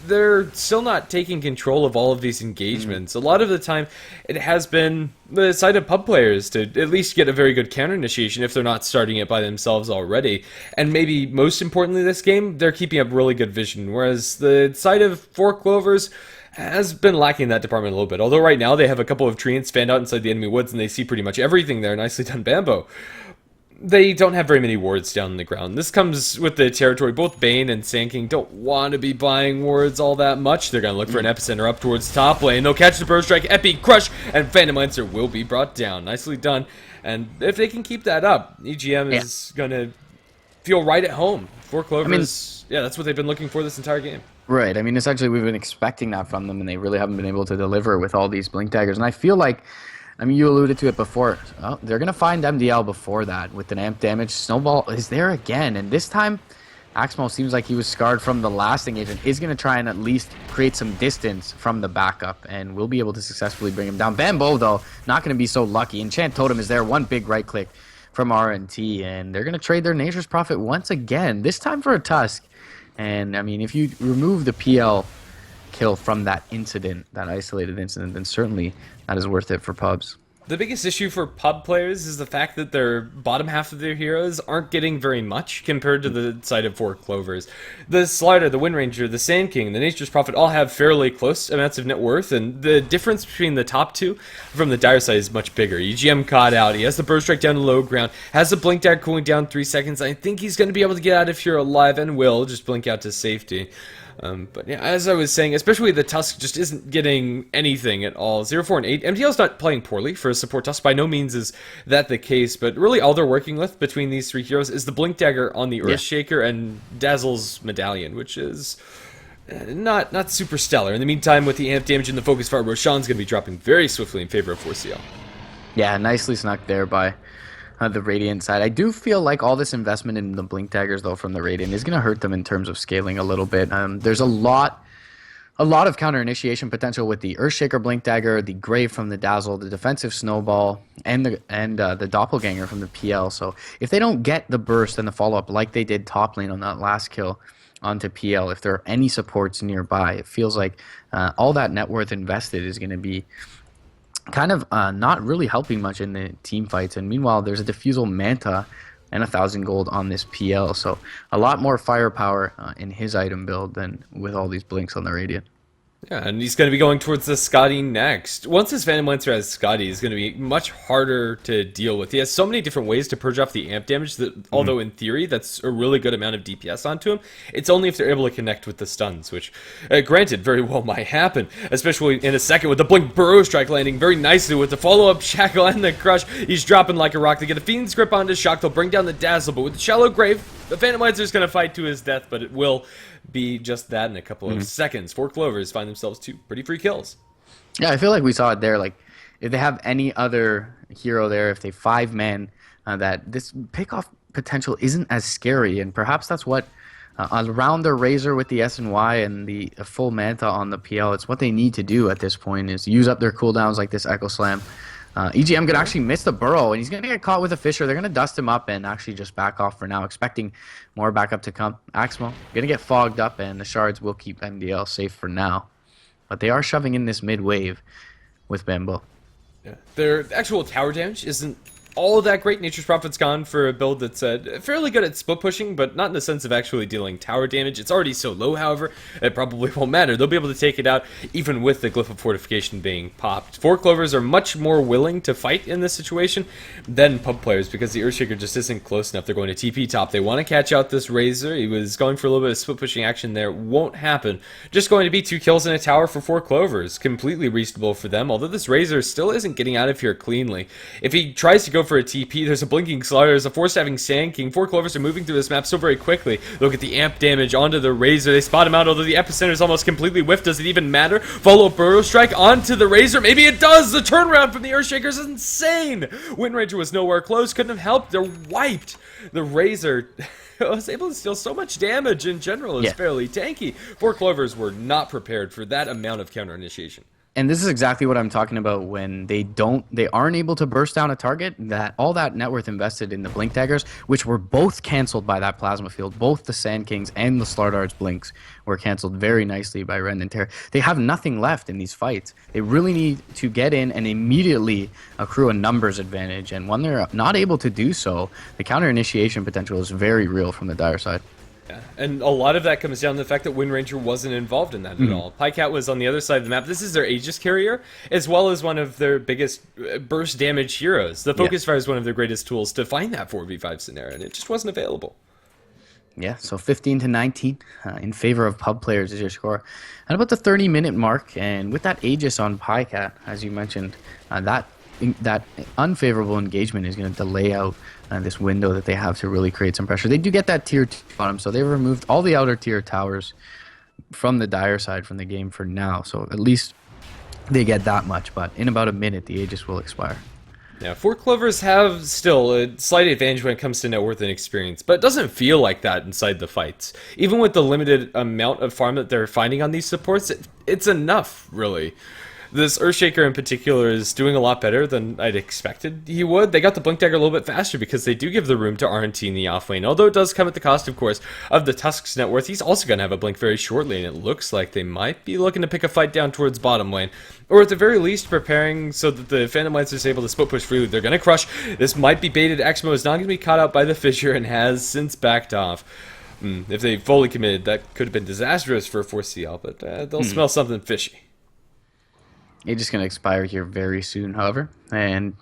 they're still not taking control of all of these engagements. A lot of the time, it has been the side of pub players to at least get a very good counter initiation if they're not starting it by themselves already. And maybe most importantly this game, they're keeping up really good vision, whereas the side of 4 Clovers has been lacking in that department a little bit. Although right now they have a couple of treants fanned out inside the enemy woods and they see pretty much everything there. Nicely done, Bambo. They don't have very many wards down on the ground. This comes with the territory. Both Bane and Sandking don't want to be buying wards all that much. They're going to look for an epicenter up towards top lane. They'll catch the Bird Strike, Epi, Crush, and Phantom Lancer will be brought down. Nicely done. And if they can keep that up, EGM is going to feel right at home. 4 Clovers, yeah, that's what they've been looking for this entire game. Right. I mean, essentially, we've been expecting that from them, and they really haven't been able to deliver with all these Blink daggers. And I feel like, I mean, you alluded to it before. Oh, they're going to find MDL before that with an amp damage. Snowball is there again, and this time, Axmo seems like he was scarred from the last engagement. Is going to try and at least create some distance from the backup, and we'll be able to successfully bring him down. Bambo, though, not going to be so lucky. Enchant Totem is there. One big right click from RNT, and they're going to trade their Nature's Prophet once again, this time for a Tusk. And, I mean, if you remove the PL kill from that incident, that isolated incident, then certainly that is worth it for pubs. The biggest issue for pub players is the fact that their bottom half of their heroes aren't getting very much compared to the side of 4 Clovers. The Slider, the Wind Ranger, the Sand King, the Nature's Prophet all have fairly close amounts of net worth, and the difference between the top 2 from the dire side is much bigger. EGM caught out, he has the Bird Strike down to low ground, has the Blink Dagger cooling down 3 seconds. I think he's going to be able to get out of here alive and will just blink out to safety. But yeah, as I was saying, especially the Tusk just isn't getting anything at all. 0, 4, and 8. MDL's not playing poorly for a support Tusk. By no means is that the case, but really all they're working with between these 3 heroes is the Blink Dagger on the Earthshaker and Dazzle's Medallion, which is not super stellar. In the meantime, with the amp damage and the focus fire, Roshan's going to be dropping very swiftly in favor of 4CL. Yeah, nicely snuck there by the Radiant side. I do feel like all this investment in the Blink Daggers, though, from the Radiant is going to hurt them in terms of scaling a little bit. There's a lot of counter initiation potential with the Earthshaker Blink Dagger, the Grave from the Dazzle, the defensive Snowball, and the Doppelganger from the PL. So if they don't get the burst and the follow up like they did top lane on that last kill onto PL, if there are any supports nearby, it feels like all that net worth invested is going to be kind of not really helping much in the team fights. And meanwhile, there's a Diffusal Manta and 1,000 gold on this PL. So a lot more firepower in his item build than with all these blinks on the Radiant. Yeah, and he's going to be going towards the Scotty next. Once this Phantom Lancer has Scotty, he's going to be much harder to deal with. He has so many different ways to purge off the amp damage that, although in theory that's a really good amount of DPS onto him, it's only if they're able to connect with the stuns, which, granted, very well might happen, especially in a second with the Blink Burrow Strike landing very nicely with the follow-up Shackle and the Crush. He's dropping like a rock. They get a Fiend's Grip onto Shock. They'll bring down the Dazzle, but with the Shallow Grave, the Phantom Lancer is going to fight to his death, but it will be just that in a couple of seconds. 4 Clovers find themselves 2 pretty free kills. Yeah, I feel like we saw it there. Like, if they have any other hero there, if they 5-man, that this pickoff potential isn't as scary, and perhaps that's what around the Razor with the SNY and the full Manta on the PL, it's what they need to do at this point is use up their cooldowns like this Echo Slam. EGM could actually miss the burrow, and he's going to get caught with a Fisher. They're going to dust him up and actually just back off for now, expecting more backup to come. Axmo going to get fogged up, and the shards will keep MDL safe for now. But they are shoving in this mid wave with Bambo. Yeah. Their actual tower damage isn't all that great. Nature's Prophet's gone for a build that's fairly good at split pushing, but not in the sense of actually dealing tower damage. It's already so low, however, it probably won't matter. They'll be able to take it out even with the Glyph of Fortification being popped. 4 Clovers are much more willing to fight in this situation than pub players because the Earthshaker just isn't close enough. They're going to TP top. They want to catch out this Razor. He was going for a little bit of split pushing action there. Won't happen. Just going to be 2 kills in a tower for 4 Clovers. Completely reasonable for them, although this Razor still isn't getting out of here cleanly. If he tries to go for a TP, there's a Blinking Slaughter, there's a 4-stabbing Sand King. 4 Clovers are moving through this map so very quickly. Look at the amp damage onto the Razor. They spot him out, although the epicenter is almost completely whiffed. Does it even matter? Follow Burrow Strike onto the Razor. Maybe it does! The turnaround from the Earthshaker is insane! Wind Ranger was nowhere close, couldn't have helped. They're wiped. The Razor was able to steal so much damage in general. It's fairly tanky. 4 Clovers were not prepared for that amount of counter initiation. And this is exactly what I'm talking about when they aren't able to burst down a target. That all that net worth invested in the Blink Daggers, which were both canceled by that Plasma Field, both the Sand Kings and the Slardard's Blinks were canceled very nicely by Rend and Tear. They have nothing left in these fights. They really need to get in and immediately accrue a numbers advantage. And when they're not able to do so, the counter initiation potential is very real from the Dire side. Yeah, and a lot of that comes down to the fact that Wind Ranger wasn't involved in that at all. Pycat was on the other side of the map. This is their Aegis carrier, as well as one of their biggest burst damage heroes. The Focus Fire is one of their greatest tools to find that 4v5 scenario, and it just wasn't available. Yeah, so 15-19 in favor of pub players is your score. At about the 30-minute mark, and with that Aegis on Pycat, as you mentioned, that unfavorable engagement is going to delay out this window that they have to really create some pressure. They do get that tier 2 bottom, so they've removed all the outer tier towers from the Dire side from the game for now. So at least they get that much, but in about a minute, the Aegis will expire. Yeah, 4 Clovers have still a slight advantage when it comes to net worth and experience, but it doesn't feel like that inside the fights. Even with the limited amount of farm that they're finding on these supports, it's enough, really. This Earthshaker in particular is doing a lot better than I'd expected he would. They got the Blink Dagger a little bit faster because they do give the room to RNT in the offlane. Although it does come at the cost, of course, of the Tusk's net worth. He's also going to have a Blink very shortly, and it looks like they might be looking to pick a fight down towards bottom lane. Or at the very least, preparing so that the Phantom Lancer is able to split push freely. They're going to crush. This might be baited. Exmo is not going to be caught out by the Fissure and has since backed off. If they fully committed, that could have been disastrous for 4CL, but they'll smell something fishy. It's just going to expire here very soon, however, and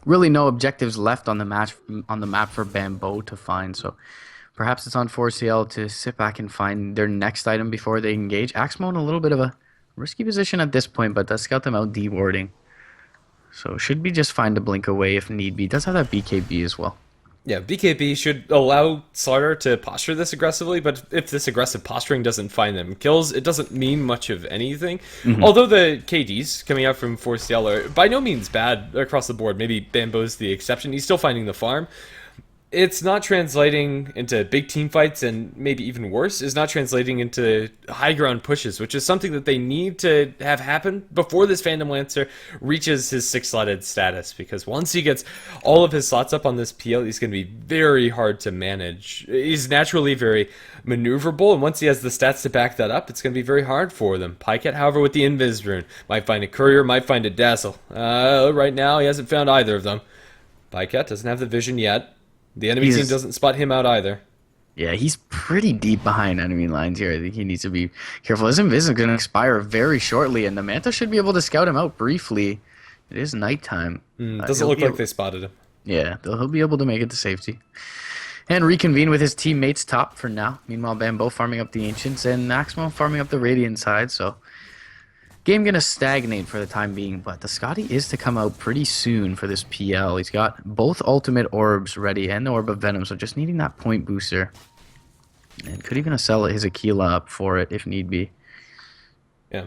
really no objectives left on the map for Bambo to find. So perhaps it's on 4CL to sit back and find their next item before they engage. Axmo in a little bit of a risky position at this point, but does scout them out D-warding. So should be just find a blink away if need be. Does have that BKB as well. Yeah, BKB should allow Slaughter to posture this aggressively, but if this aggressive posturing doesn't find them kills, it doesn't mean much of anything. Hmm. Although the KDs coming out from Force Yell are by no means bad across the board. Maybe Bambo's the exception. He's still finding the farm. It's not translating into big team fights, and maybe even worse, is not translating into high ground pushes, which is something that they need to have happen before this Phantom Lancer reaches his 6-slotted status, because once he gets all of his slots up on this PL, he's going to be very hard to manage. He's naturally very maneuverable, and once he has the stats to back that up, it's going to be very hard for them. Pycat, however, with the Invis rune, might find a Courier, might find a Dazzle. Right now, he hasn't found either of them. Pycat doesn't have the vision yet. The enemy team doesn't spot him out either. Yeah, he's pretty deep behind enemy lines here. I think he needs to be careful. His invis is going to expire very shortly, and the Manta should be able to scout him out briefly. It is nighttime. Doesn't look like they spotted him. Yeah, he'll be able to make it to safety. And reconvene with his teammates top for now. Meanwhile, Bambo farming up the Ancients, and Maximo farming up the Radiant side, so... Game gonna stagnate for the time being, but the Scotty is to come out pretty soon for this PL. He's got both ultimate orbs ready and the Orb of Venom, so just needing that point booster. And could even sell his Aquila up for it if need be. Yeah.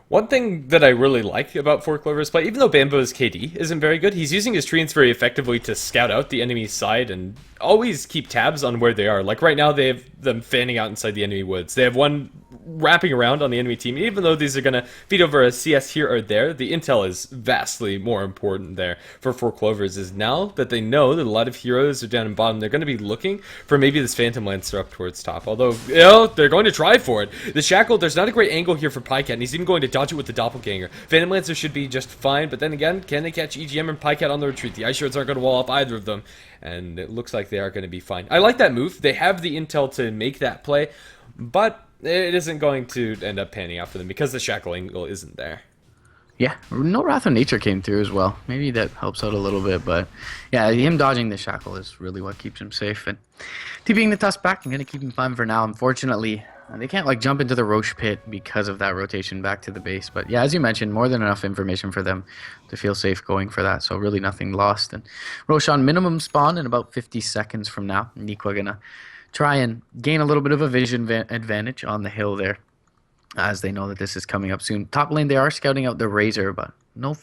One thing that I really like about 4Clover's play, even though Bambo's KD isn't very good, he's using his treants very effectively to scout out the enemy side and always keep tabs on where they are. Like right now, they have them fanning out inside the enemy woods. They have one wrapping around on the enemy team. Even though these are going to feed over a CS here or there, the intel is vastly more important there for 4Clovers. Is now that they know that a lot of heroes are down in bottom, they're going to be looking for maybe this Phantom Lancer up towards top. Although, they're going to try for it. The Shackle, there's not a great angle here for Pycat, and he's even going to dodge it with the Doppelganger. Phantom Lancer should be just fine, but then again, can they catch EGM and Pycat on the retreat? The Ice Shards aren't going to wall up either of them, and it looks like they are going to be fine. I like that move. They have the intel to make that play, but it isn't going to end up panning out for them because the Shackle angle isn't there. Yeah, no Wrath of Nature came through as well. Maybe that helps out a little bit, but yeah, him dodging the Shackle is really what keeps him safe. And TPing the Tusk back, I'm going to keep him fine for now. Unfortunately, they can't like jump into the Roche pit because of that rotation back to the base. But yeah, as you mentioned, more than enough information for them to feel safe going for that. So really nothing lost. And Roche on minimum spawn in about 50 seconds from now. Nikwa going to try and gain a little bit of a vision advantage on the hill there, as they know that this is coming up soon. Top lane, they are scouting out the Razor, but no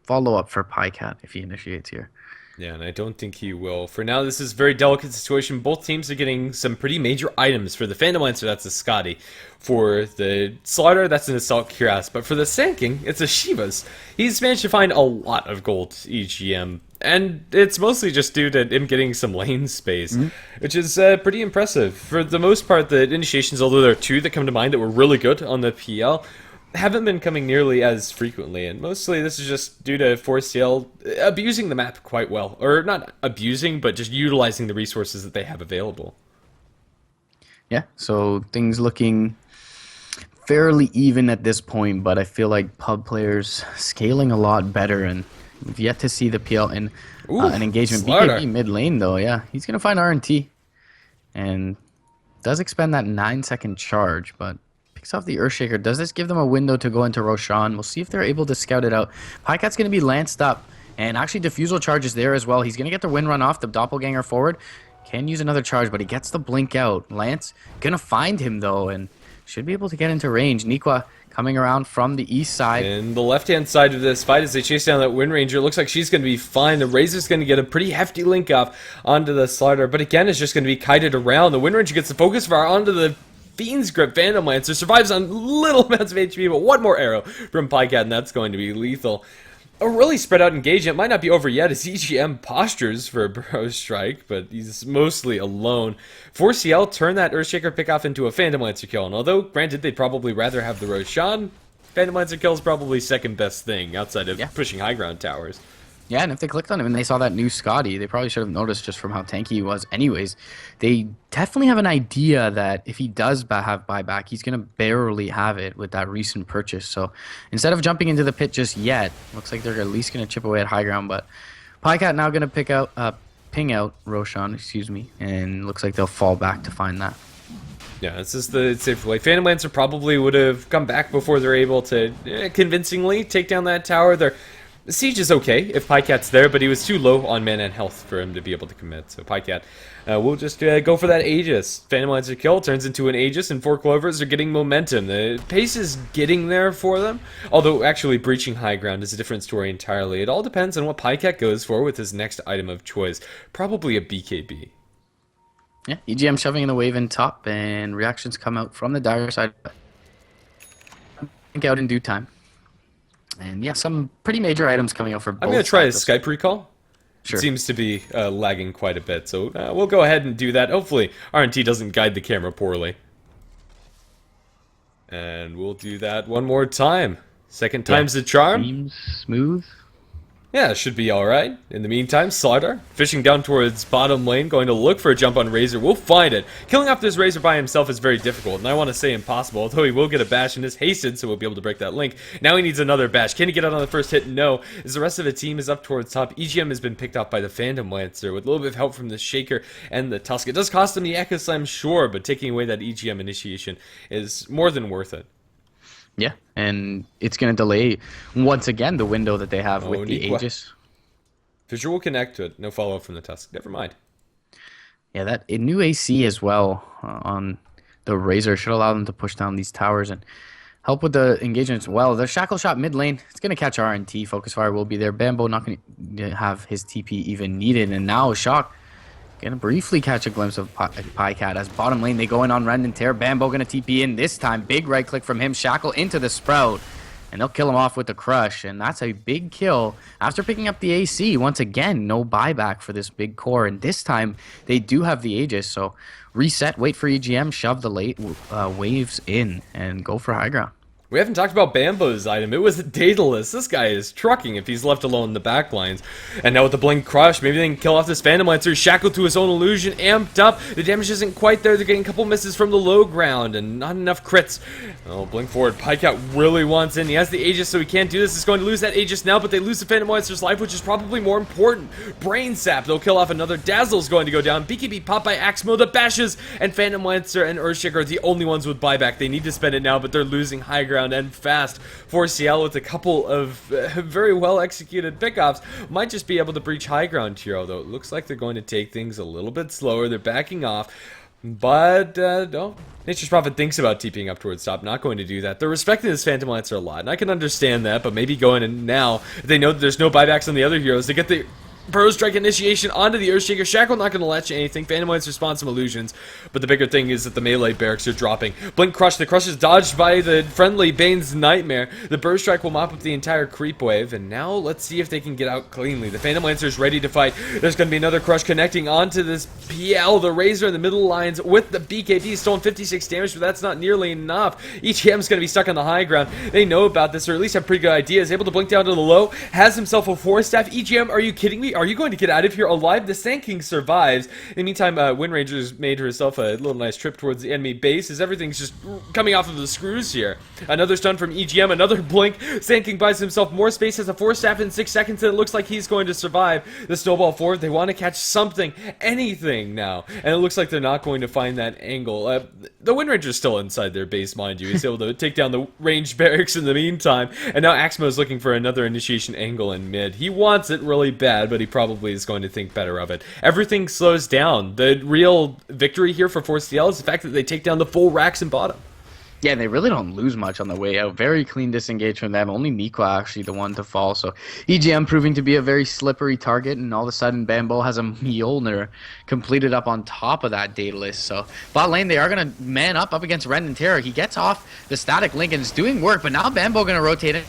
follow-up for Pycat if he initiates here. Yeah, and I don't think he will. For now, this is a very delicate situation. Both teams are getting some pretty major items. For the Phantom Lancer, that's a Scotty. For the Slaughter, that's an Assault Cuirass. But for the Sand King, it's a Shiva's. He's managed to find a lot of gold EGM. And it's mostly just due to him getting some lane space, which is pretty impressive. For the most part, the initiations, although there are two that come to mind that were really good on the PL, haven't been coming nearly as frequently, and mostly this is just due to Force Yell abusing the map quite well. Or not abusing, but just utilizing the resources that they have available. Yeah, so things looking fairly even at this point, but I feel like pub players scaling a lot better, and we've yet to see the PL in an engagement. Slaughter. BKB mid lane, though, yeah. He's going to find RNT, and does expend that 9-second charge, but picks off the Earthshaker. Does this give them a window to go into Roshan? We'll see if they're able to scout it out. Pycat's going to be lanced up, and actually Diffusal charge is there as well. He's going to get the wind run off, the Doppelganger forward. Can use another charge, but he gets the blink out. Lance going to find him, though, and should be able to get into range. Nikwa coming around from the east side. And the left-hand side of this fight as they chase down that Wind Ranger, looks like she's going to be fine. The Razor's going to get a pretty hefty link off onto the Slaughter, but again, it's just going to be kited around. The Wind Ranger gets the focus fire onto the Fiend's Grip. Phantom Lancer survives on little amounts of HP, but one more arrow from Pycat, and that's going to be lethal. A really spread out engagement. Might not be over yet as EGM postures for a Burrow Strike, but he's mostly alone. Force Yell turn that Earthshaker pickoff into a Phantom Lancer kill, and although, granted, they'd probably rather have the Roshan, Phantom Lancer kill is probably second best thing outside of pushing high ground towers. Yeah, and if they clicked on him and they saw that new Scotty, they probably should have noticed just from how tanky he was. Anyways, they definitely have an idea that if he does have buyback, he's going to barely have it with that recent purchase. So instead of jumping into the pit just yet, looks like they're at least going to chip away at high ground. But Pycat now going to ping out Roshan, excuse me, and looks like they'll fall back to find that. Yeah, this is the safe way. Phantom Lancer probably would have come back before they're able to convincingly take down that tower. They're The Siege is okay if Pycat's there, but he was too low on mana and health for him to be able to commit. So Pycat will just go for that Aegis. Phantom Lancer kill turns into an Aegis, and 4 Clovers are getting momentum. The pace is getting there for them, although actually breaching high ground is a different story entirely. It all depends on what Pycat goes for with his next item of choice. Probably a BKB. Yeah, EGM shoving in the wave in top, and reactions come out from the dire side. Think out in due time. And yeah, some pretty major items coming out for both. I'm going to try a sides. Skype recall. Sure. It seems to be lagging quite a bit, so we'll go ahead and do that. Hopefully, RNT doesn't guide the camera poorly. And we'll do that one more time. Second time's the charm. Seems smooth. Yeah, it should be alright. In the meantime, Slardar, fishing down towards bottom lane, going to look for a jump on Razor. We'll find it. Killing off this Razor by himself is very difficult, and I want to say impossible, although he will get a bash and is hasted, so we'll be able to break that link. Now he needs another bash. Can he get out on the first hit? No. As the rest of the team is up towards top, EGM has been picked off by the Phantom Lancer, with a little bit of help from the Shaker and the Tusk. It does cost him the Echo Slam, sure, but taking away that EGM initiation is more than worth it. Yeah, and it's going to delay, once again, the window that they have with the Aegis. Fissure will connect to it. No follow-up from the Tusk. Never mind. Yeah, that a new AC as well on the Razor should allow them to push down these towers and help with the engagement as well. The Shackle Shot mid lane, it's going to catch RNT. Focus Fire will be there. Bambo not going to have his TP even needed. And now Shock going to briefly catch a glimpse of Pycat as bottom lane. They go in on Rend and Tear. Bambo going to TP in this time. Big right click from him. Shackle into the Sprout. And they'll kill him off with the Crush. And that's a big kill after picking up the AC. Once again, no buyback for this big core. And this time, they do have the Aegis. So reset, wait for EGM, shove the late waves in, and go for high ground. We haven't talked about Bambo's item. It was Daedalus. This guy is trucking if he's left alone in the back lines. And now with the Blink Crush, maybe they can kill off this Phantom Lancer. Shackled to his own illusion, amped up. The damage isn't quite there. They're getting a couple misses from the low ground and not enough crits. Oh, Blink forward. Pycat really wants in. He has the Aegis, so he can't do this. He's going to lose that Aegis now, but they lose the Phantom Lancer's life, which is probably more important. Brain Sap. They'll kill off another. Dazzle's going to go down. BKB popped by Axmo. The Bashes and Phantom Lancer and Earthshaker are the only ones with buyback. They need to spend it now, but they're losing high ground and fast. For Ciel with a couple of very well executed pickoffs, might just be able to breach high ground here, although it looks like they're going to take things a little bit slower. They're backing off, but no. Nature's Prophet thinks about TPing up towards top, not going to do that. They're respecting this Phantom Lancer a lot, and I can understand that, but maybe going in now, if they know that there's no buybacks on the other heroes, they get the Burrow Strike initiation onto the Earthshaker. Shackle not going to latch anything. Phantom Lancer responds some illusions. But the bigger thing is that the melee barracks are dropping. Blink Crush. The Crush is dodged by the friendly Bane's Nightmare. The Burrow Strike will mop up the entire creep wave. And now let's see if they can get out cleanly. The Phantom Lancer is ready to fight. There's going to be another Crush connecting onto this PL. The Razor in the middle lines with the BKB. Stolen 56 damage, but that's not nearly enough. EGM's going to be stuck on the high ground. They know about this, or at least have pretty good ideas. Able to blink down to the low. Has himself a 4-staff. EGM, are you kidding me? Are you going to get out of here alive? The Sand King survives. In the meantime, Wind Ranger's made herself a little nice trip towards the enemy base as everything's just coming off of the screws here. Another stun from EGM, another blink. Sand King buys himself more space, has a 4-staff in 6 seconds, and it looks like he's going to survive. The snowball forward, they want to catch something, anything now, and it looks like they're not going to find that angle. The Wind Ranger's still inside their base, mind you. He's able to take down the ranged barracks in the meantime, and now Axmo's looking for another initiation angle in mid. He wants it really bad, but he probably is going to think better of it. Everything slows down. The real victory here for 4CL is the fact that they take down the full racks and bottom. Yeah, they really don't lose much on the way out. Very clean disengage from them. Only Nikwa actually the one to fall. So EGM proving to be a very slippery target, and all of a sudden Bambo has a Mjolnir completed up on top of that Daedalus. So bot lane, they are going to man up against Rend and Terror. He gets off the static link and is doing work, but now Bambo going to rotate it.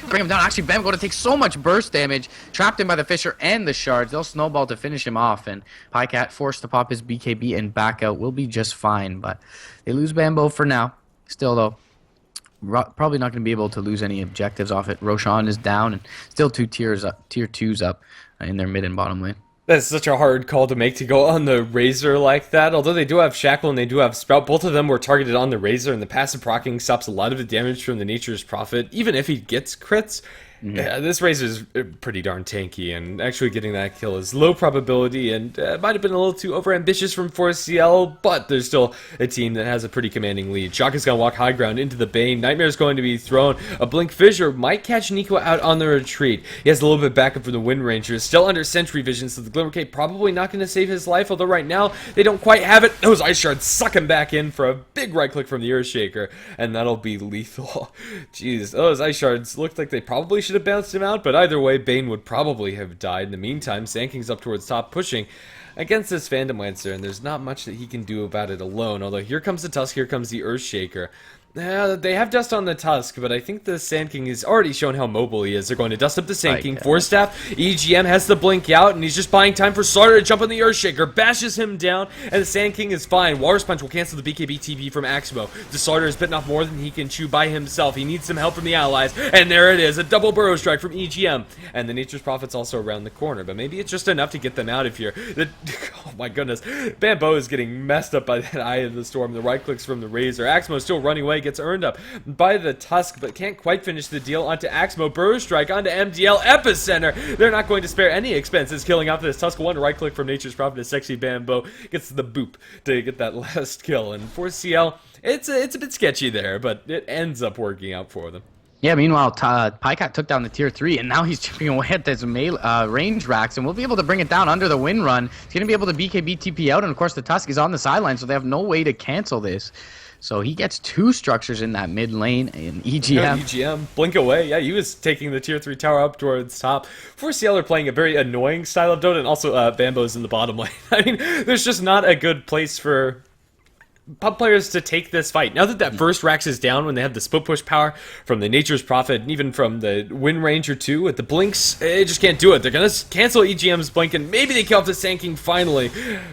Bring him down. Actually, Bam going to take so much burst damage. Trapped him by the Fissure and the Shards. They'll snowball to finish him off. And Pycat forced to pop his BKB and back out. Will be just fine. But they lose Bambo for now. Still, though, probably not going to be able to lose any objectives off it. Roshan is down and still two tier 2s up in their mid and bottom lane. That's such a hard call to make, to go on the Razor like that. Although they do have Shackle and they do have Sprout, both of them were targeted on the Razor, and the passive proccing stops a lot of the damage from the Nature's Prophet. Even if he gets crits, Yeah, this Razor's pretty darn tanky, and actually getting that kill is low probability, and might have been a little too overambitious from 4CL, but there's still a team that has a pretty commanding lead. Shaka's gonna walk high ground into the Bane. Nightmare's going to be thrown. A Blink Fissure might catch Nico out on the retreat. He has a little bit backup from the Wind Ranger, still under Sentry Vision, so the Glimmer Cape probably not going to save his life, although right now they don't quite have it. Those Ice Shards suck him back in for a big right click from the Earthshaker, and that'll be lethal. Jeez, those Ice Shards looked like they probably should have bounced him out, but either way, Bane would probably have died. In the meantime, Sandking's up towards top, pushing against this Phantom Lancer, and there's not much that he can do about it alone, although here comes the Tusk, here comes the Earthshaker. They have dust on the Tusk, but I think the Sand King has already shown how mobile he is. They're going to dust up the Sand King. Force Staff, EGM has to blink out, and he's just buying time for Slaughter to jump on the Earthshaker. Bashes him down, and the Sand King is fine. Walrus Punch will cancel the BKB TP from Axmo. The Slaughter is bitten off more than he can chew by himself. He needs some help from the allies, and there it is. A double Burrow Strike from EGM. And the Nature's Prophet's also around the corner, but maybe it's just enough to get them out of here. Oh my goodness. Bambo is getting messed up by that Eye of the Storm. The right clicks from the Razor. Axmo still running away, gets earned up by the Tusk, but can't quite finish the deal. Onto Axmo, Burrow Strike, onto MDL, Epicenter. They're not going to spare any expenses killing off this Tusk. One right click from Nature's Prophet, a sexy Bambo gets the boop to get that last kill. And for CL, it's a bit sketchy there, but it ends up working out for them. Yeah, meanwhile, Pycat took down the tier 3, and now he's chipping away at this range racks, and we'll be able to bring it down under the wind run. He's going to be able to BKB TP out, and of course the Tusk is on the sideline, so they have no way to cancel this. So he gets 2 structures in that mid lane in EGM. Yeah, EGM, blink away. Yeah, he was taking the tier 3 tower up towards top. 4CL are playing a very annoying style of Dota, and also Bambo's in the bottom lane. I mean, there's just not a good place for pub players to take this fight. Now that first Rax is down, when they have the split push power from the Nature's Prophet, and even from the Wind Ranger too, with the blinks, they just can't do it. They're gonna cancel EGM's blink, and maybe they kill off the Sand King finally.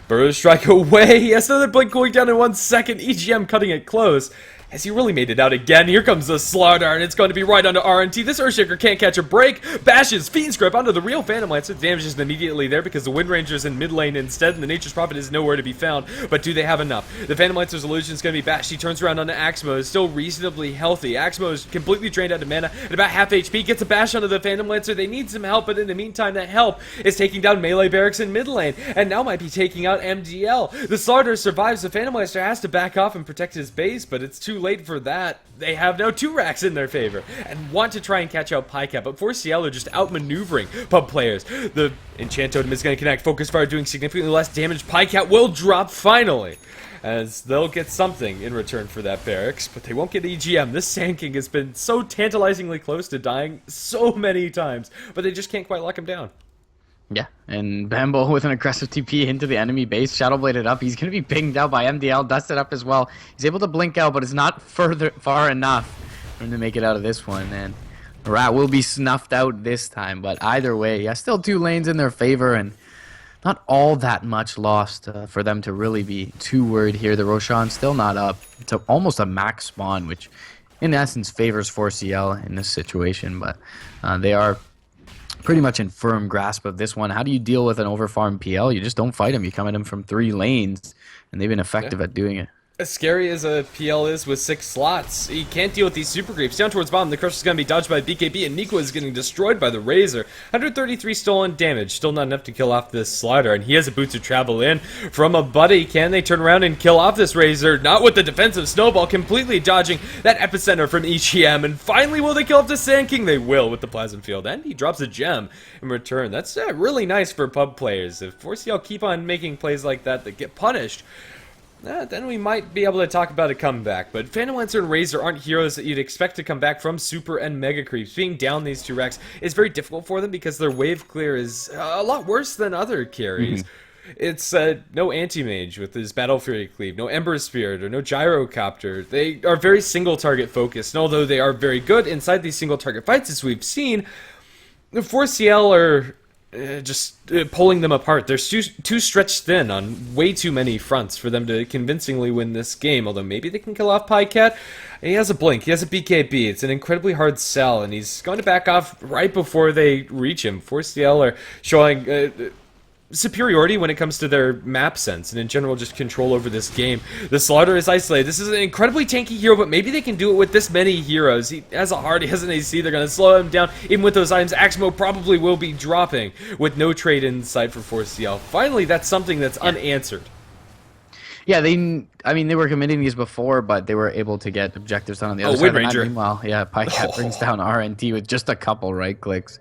Burrow Strike away. Yes, another blink going down in 1 second. EGM cutting it close. Has he really made it out again? Here comes the Slaughter, and it's going to be right onto RNT. This Earthshaker can't catch a break. Bashes Fiend's Grip onto the real Phantom Lancer. Damages immediately there because the Wind Ranger's in mid lane instead, and the Nature's Prophet is nowhere to be found. But do they have enough? The Phantom Lancer's illusion is going to be bashed. He turns around onto Axmo. Is still reasonably healthy. Axmo is completely drained out of mana at about half HP. Gets a bash onto the Phantom Lancer. They need some help, but in the meantime, that help is taking down melee barracks in mid lane, and now might be taking out MDL. The Slaughter survives. The Phantom Lancer has to back off and protect his base, but it's too late for that. They have now 2 racks in their favor and want to try and catch out Pycat, but 4CL are just outmaneuvering pub players. The Enchant Totem is going to connect. Focus Fire doing significantly less damage. Pycat will drop finally, as they'll get something in return for that barracks, but they won't get EGM. This Sand King has been so tantalizingly close to dying so many times, but they just can't quite lock him down. Yeah, and Bambo with an aggressive TP into the enemy base, Shadowbladed up. He's going to be pinged out by MDL, dusted up as well. He's able to blink out, but it's not far enough for him to make it out of this one. And Rat will be snuffed out this time, but either way, yeah, still 2 lanes in their favor, and not all that much lost for them to really be too worried here. The Roshan still not up. It's almost a max spawn, which in essence favors 4CL in this situation, but they are pretty much in firm grasp of this one. How do you deal with an overfarmed PL? You just don't fight him. You come at him from 3 lanes, and they've been effective at doing it. As scary as a PL is with 6 slots, he can't deal with these super creeps. Down towards bottom, the Crush is going to be dodged by BKB, and Nico is getting destroyed by the Razor. 133 stolen damage, still not enough to kill off this Slaughter, and he has a boot to travel in from a buddy. Can they turn around and kill off this Razor? Not with the defensive snowball, completely dodging that epicenter from EGM, and finally will they kill off the Sand King? They will with the Plasma Field, and he drops a gem in return. That's really nice for pub players. If 4CL keep on making plays like that get punished, then we might be able to talk about a comeback. But Phantom Lancer and Razor aren't heroes that you'd expect to come back from Super and Mega Creeps. Being down these 2 racks is very difficult for them because their wave clear is a lot worse than other carries. It's no Anti-Mage with his Battle Fury Cleave, no Ember Spirit, or no Gyrocopter. They are very single target focused, and although they are very good inside these single target fights, as we've seen, the 4CL are just pulling them apart. They're too stretched thin on way too many fronts for them to convincingly win this game, although maybe they can kill off Pycat. He has a blink, he has a BKB, it's an incredibly hard sell, and he's going to back off right before they reach him. 4CL are showing superiority when it comes to their map sense and in general just control over this game. The Slaughter is isolated. This is an incredibly tanky hero, but maybe they can do it with this many heroes. He has a heart, he has an AC, they're going to slow him down. Even with those items, Axmo probably will be dropping with no trade in sight for 4CL. Finally, that's something that's unanswered. Yeah, I mean, they were committing these before, but they were able to get objectives done on the other side. Windranger. Meanwhile, yeah, Pycat brings down RNT with just a couple right clicks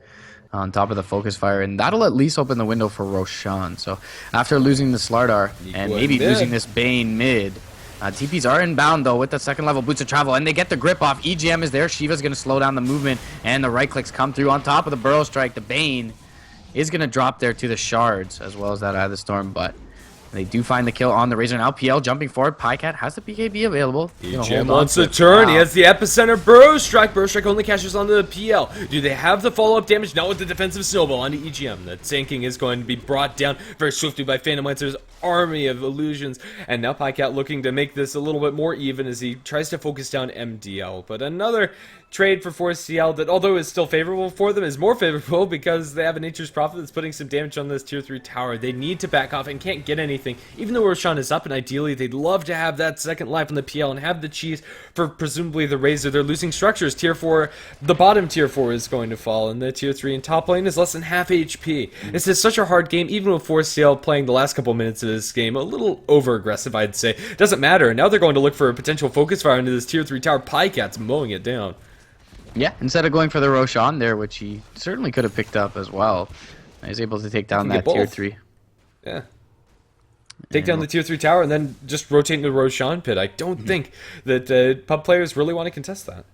on top of the focus fire, and that'll at least open the window for Roshan. So after losing the Slardar and maybe losing this Bane mid, TPs are inbound though with the second level boots of travel, and they get the grip off. EGM is there. Shiva's going to slow down the movement, and the right clicks come through on top of the Burrow Strike. The Bane is going to drop there to the shards as well as that Eye of the Storm, but they do find the kill on the Razor. Now PL jumping forward. Pycat has the PKB available. EGM wants the turn. Wow. He has the epicenter. Burrow Strike. Burrow Strike only catches onto the PL. Do they have the follow-up damage? Not with the defensive snowball onto EGM. The tanking is going to be brought down very swiftly by Phantom Lancer's army of illusions. And now Pycat looking to make this a little bit more even as he tries to focus down MDL. But another trade for 4CL that, although is still favorable for them, is more favorable because they have a Nature's Prophet that's putting some damage on this tier 3 tower. They need to back off and can't get anything, even though Roshan is up, and ideally they'd love to have that second life on the PL and have the cheese for presumably the Razor. They're losing structures. Tier 4, the bottom tier 4 is going to fall, and the tier 3 in top lane is less than half HP. This is such a hard game, even with 4CL playing the last couple minutes of this game a little over-aggressive, I'd say. Doesn't matter. Now they're going to look for a potential focus fire into this tier 3 tower. Pycat's mowing it down. Yeah, instead of going for the Roshan there, which he certainly could have picked up as well, he's able to take down that tier 3. Yeah. Take down the tier 3 tower and then just rotate into the Roshan pit. I don't think that pub players really want to contest that.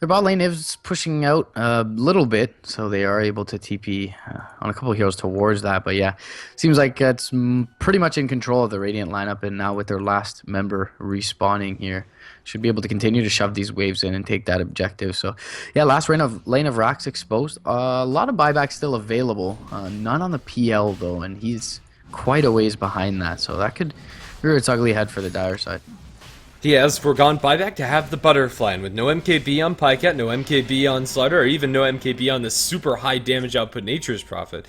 Their bot lane is pushing out a little bit, so they are able to TP on a couple of heroes towards that. But yeah, seems like it's pretty much in control of the Radiant lineup, and now with their last member respawning here, should be able to continue to shove these waves in and take that objective. So yeah, last lane of Rax exposed. A lot of buyback still available. None on the PL though, and he's quite a ways behind that. So that could rear its ugly head for the Dire side. He has foregone buyback to have the Butterfly, and with no MKB on Pycat, no MKB on Slaughter, or even no MKB on the super high damage output Nature's Prophet.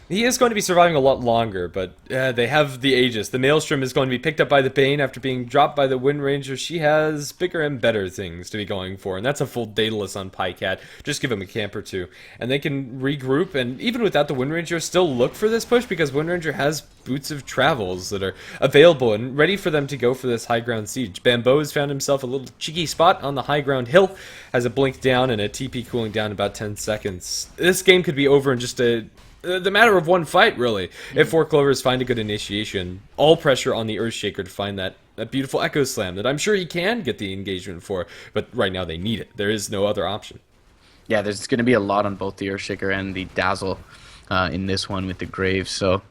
He is going to be surviving a lot longer, but they have the Aegis. The Maelstrom is going to be picked up by the Bane after being dropped by the Windranger. She has bigger and better things to be going for, and that's a full Daedalus on Pycat. Just give him a camp or two, and they can regroup, and even without the Windranger, still look for this push, because Windranger has Boots of Travels that are available and ready for them to go for this high ground siege. Bambo has found himself a little cheeky spot on the high ground hill, has a blink down and a TP cooling down about 10 seconds. This game could be over in just the matter of one fight, really. If 4 Clovers find a good initiation, all pressure on the Earthshaker to find that beautiful Echo Slam that I'm sure he can get the engagement for, but right now they need it. There is no other option. Yeah, there's going to be a lot on both the Earthshaker and the Dazzle in this one with the Graves, so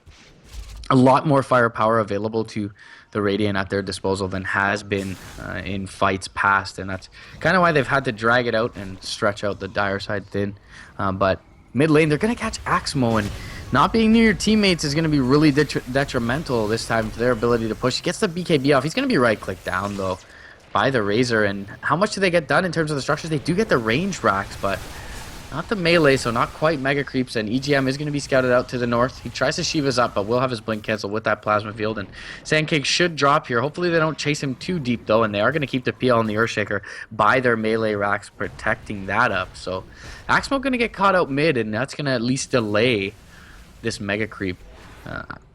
a lot more firepower available to the Radiant at their disposal than has been in fights past, and that's kind of why they've had to drag it out and stretch out the Dire side thin, but mid lane, they're going to catch Axmo, and not being near your teammates is going to be really detrimental this time to their ability to push. He gets the BKB off. He's going to be right-clicked down, though, by the Razor. And how much do they get done in terms of the structures? They do get the range racks, but not the melee, so not quite mega creeps. And EGM is going to be scouted out to the north. He tries to Shiva's up, but will have his blink cancel with that plasma field. And Sandcake should drop here. Hopefully they don't chase him too deep, though, and they are going to keep the PL and the Earthshaker by their melee racks, protecting that up. So Axmo going to get caught out mid, and that's going to at least delay this mega creep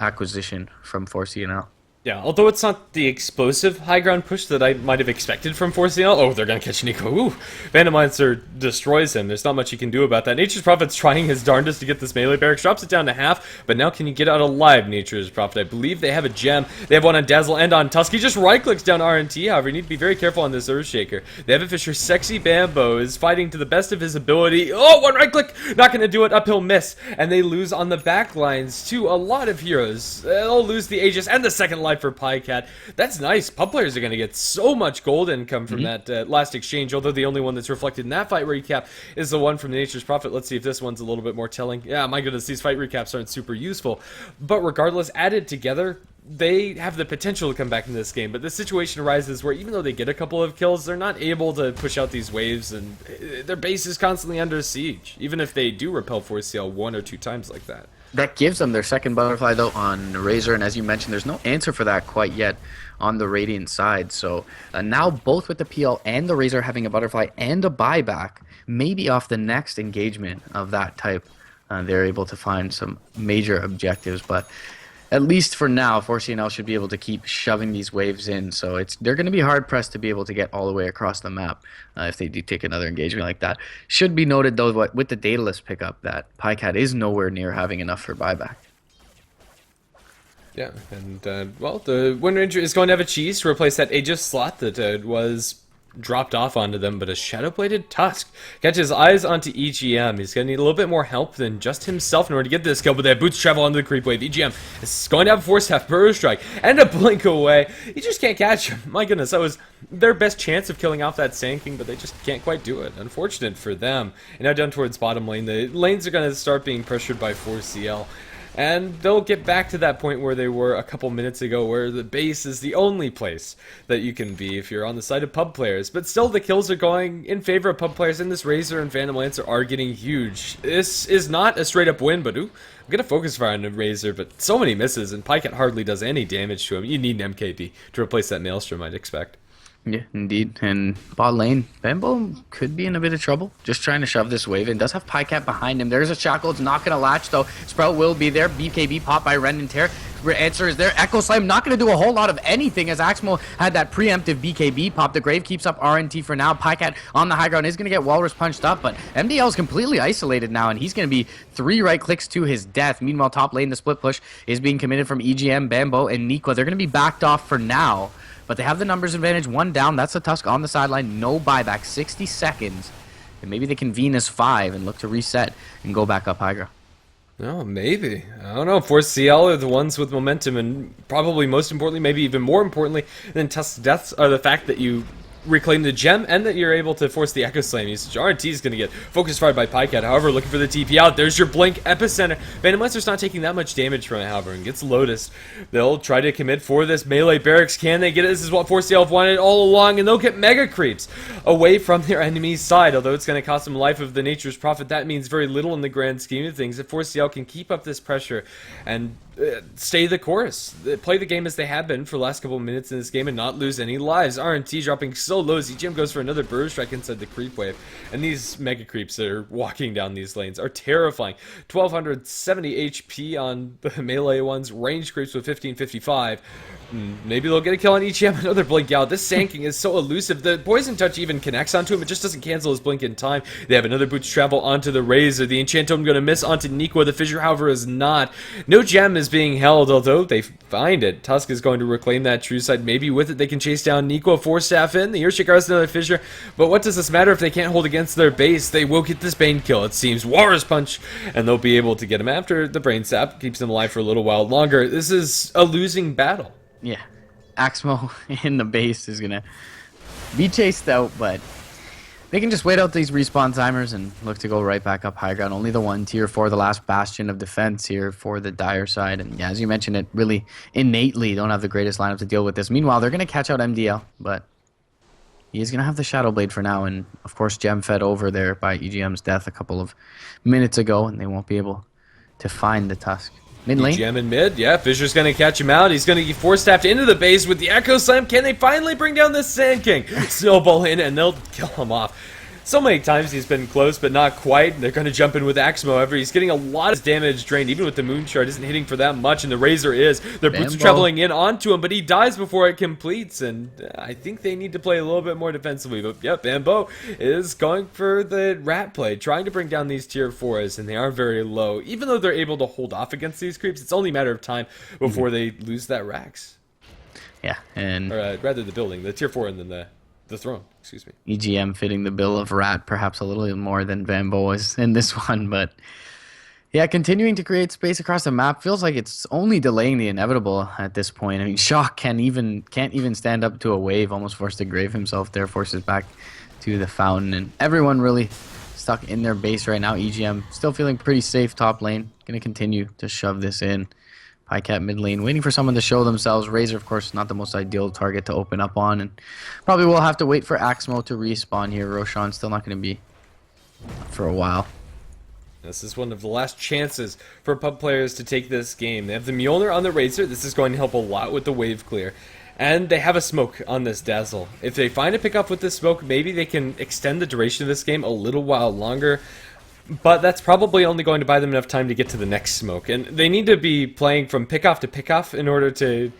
acquisition from 4CL. Yeah, although it's not the explosive high ground push that I might have expected from 4CL. Oh, they're going to catch Nico. Ooh, Vandemancer destroys him. There's not much you can do about that. Nature's Prophet's trying his darndest to get this melee barracks. Drops it down to half, but now can you get out alive, Nature's Prophet? I believe they have a gem. They have one on Dazzle and on Tusk. He just right-clicks down RNT, however. You need to be very careful on this Earthshaker. They have a Fisher. Sexy Bambo is fighting to the best of his ability. Oh, one right-click! Not going to do it. Uphill miss. And they lose on the back lines to a lot of heroes. They'll lose the Aegis and the second life for Pycat. That's nice. Pub players are going to get so much gold income from that last exchange, although the only one that's reflected in that fight recap is the one from Nature's Prophet. Let's see if this one's a little bit more telling. Yeah, my goodness, these fight recaps aren't super useful. But regardless, added together, they have the potential to come back in this game, but the situation arises where even though they get a couple of kills, they're not able to push out these waves, and their base is constantly under siege, even if they do repel 4CL 1 or 2 times like that. That gives them their second butterfly though on Razor, and as you mentioned, there's no answer for that quite yet on the Radiant side. So now both with the PL and the Razor having a butterfly and a buyback, maybe off the next engagement of that type, they're able to find some major objectives. But at least for now, 4CNL should be able to keep shoving these waves in. So they're going to be hard pressed to be able to get all the way across the map if they do take another engagement like that. Should be noted though, with the Daedalus pickup, that Pycat is nowhere near having enough for buyback. Yeah, and well, the Wind Ranger is going to have a cheese to replace that Aegis slot that was dropped off onto them, but a Shadow-Bladed Tusk catches eyes onto EGM. He's going to need a little bit more help than just himself in order to get this kill, but they have boots travel onto the creep wave. EGM is going to have a Force Staff Burrow Strike and a blink away. You just can't catch him. My goodness, that was their best chance of killing off that Sand King, but they just can't quite do it. Unfortunate for them. And now down towards bottom lane, the lanes are going to start being pressured by 4CL. And they'll get back to that point where they were a couple minutes ago, where the base is the only place that you can be if you're on the side of pub players. But still, the kills are going in favor of pub players, and this Razor and Phantom Lancer are getting huge. This is not a straight-up win, but I'm going to focus fire on the Razor, but so many misses, and Pycat hardly does any damage to him. You need an MKB to replace that Maelstrom, I'd expect. Yeah, indeed. And bot lane, Bambo could be in a bit of trouble. Just trying to shove this wave in. Does have Pycat behind him. There's a Shackle. It's not going to latch, though. Sprout will be there. BKB pop by Ren and Tear. Answer is there. Echo Slam not going to do a whole lot of anything as Axmo had that preemptive BKB pop. The Grave keeps up RNT for now. Pycat on the high ground is going to get Walrus punched up, but MDL is completely isolated now, and he's going to be 3 right clicks to his death. Meanwhile, top lane, the split push is being committed from EGM, Bambo, and Niqua. They're going to be backed off for now. But they have the numbers advantage. 1 down. That's the Tusk on the sideline. No buyback. 60 seconds. And maybe they can Venus 5 and look to reset and go back up high ground. No, maybe. I don't know. 4CL are the ones with momentum, and probably most importantly, maybe even more importantly than Tusk's deaths, are the fact that you reclaim the gem and that you're able to force the Echo Slam usage. RNT is going to get focus fired by Pycat, however, looking for the TP out. There's your Blink Epicenter. Phantom Lancer's not taking that much damage from it, however, and gets Lotus. They'll try to commit for this melee barracks. Can they get it? This is what 4CL have wanted all along, and they'll get Mega Creeps away from their enemy's side. Although it's going to cost them life of the Nature's Prophet, that means very little in the grand scheme of things. If 4CL can keep up this pressure and stay the course, play the game as they have been for the last couple of minutes in this game and not lose any lives. RNT dropping so low as EGM goes for another Burrow Strike inside the creep wave, and these Mega Creeps that are walking down these lanes are terrifying. 1270 HP on the melee ones, range creeps with 1555. Maybe they'll get a kill on EGM. Another blink out. This Sand King is so elusive. The Poison Touch even connects onto him. It just doesn't cancel his blink in time. They have another Boots travel onto the Razor. The Enchant Tome going to miss onto Niqua. The Fissure, however, is not. No gem is being held, although they find it. Tusk is going to reclaim that true side. Maybe with it they can chase down Niqua. 4 staff in. The Earthshaker has another Fissure. But what does this matter if they can't hold against their base? They will get this Bane kill, it seems. Walrus Punch, and they'll be able to get him after the Brain Sap keeps them alive for a little while longer. This is a losing battle. Yeah. Axmo in the base is going to be chased out, but they can just wait out these respawn timers and look to go right back up high ground. Only the one tier 4, the last bastion of defense here for the Dire side. And yeah, as you mentioned, it really innately don't have the greatest lineup to deal with this. Meanwhile, they're going to catch out MDL, but he is going to have the Shadow Blade for now. And of course, gem fed over there by EGM's death a couple of minutes ago, and they won't be able to find the Tusk. Mid lane. Gem in mid, yeah. Fisher's going to catch him out. He's going to get 4 staffed into the base with the Echo Slam. Can they finally bring down the Sand King? Snowball in, and they'll kill him off. So many times he's been close, but not quite. They're going to jump in with Axmo. However, he's getting a lot of damage drained, even with the Moon Shard. Isn't hitting for that much, and the Razor is. Their boots are traveling in onto him, but he dies before it completes, and I think they need to play a little bit more defensively. But yeah, Bambo is going for the rat play, trying to bring down these tier 4s, and they are very low. Even though they're able to hold off against these creeps, it's only a matter of time before they lose that Rax. Yeah, and... Or rather the building, the tier 4 and then the throne, excuse me. EGM fitting the bill of rat perhaps a little more than Bambo is in this one, but yeah, continuing to create space across the map feels like it's only delaying the inevitable at this point. I mean, Shock can't even stand up to a wave, almost forced to grave himself there, forces back to the fountain, and everyone really stuck in their base right now. EGM still feeling pretty safe top lane, gonna continue to shove this in. Pycat mid lane, waiting for someone to show themselves. Razor, of course, not the most ideal target to open up on, and probably will have to wait for Axmo to respawn here. Roshan still not going to be for a while. This is one of the last chances for pub players to take this game. They have the Mjolnir on the Razor. This is going to help a lot with the wave clear. And they have a smoke on this Dazzle. If they find a pickup with this smoke, maybe they can extend the duration of this game a little while longer. But that's probably only going to buy them enough time to get to the next smoke. And they need to be playing from pickoff to pickoff in order to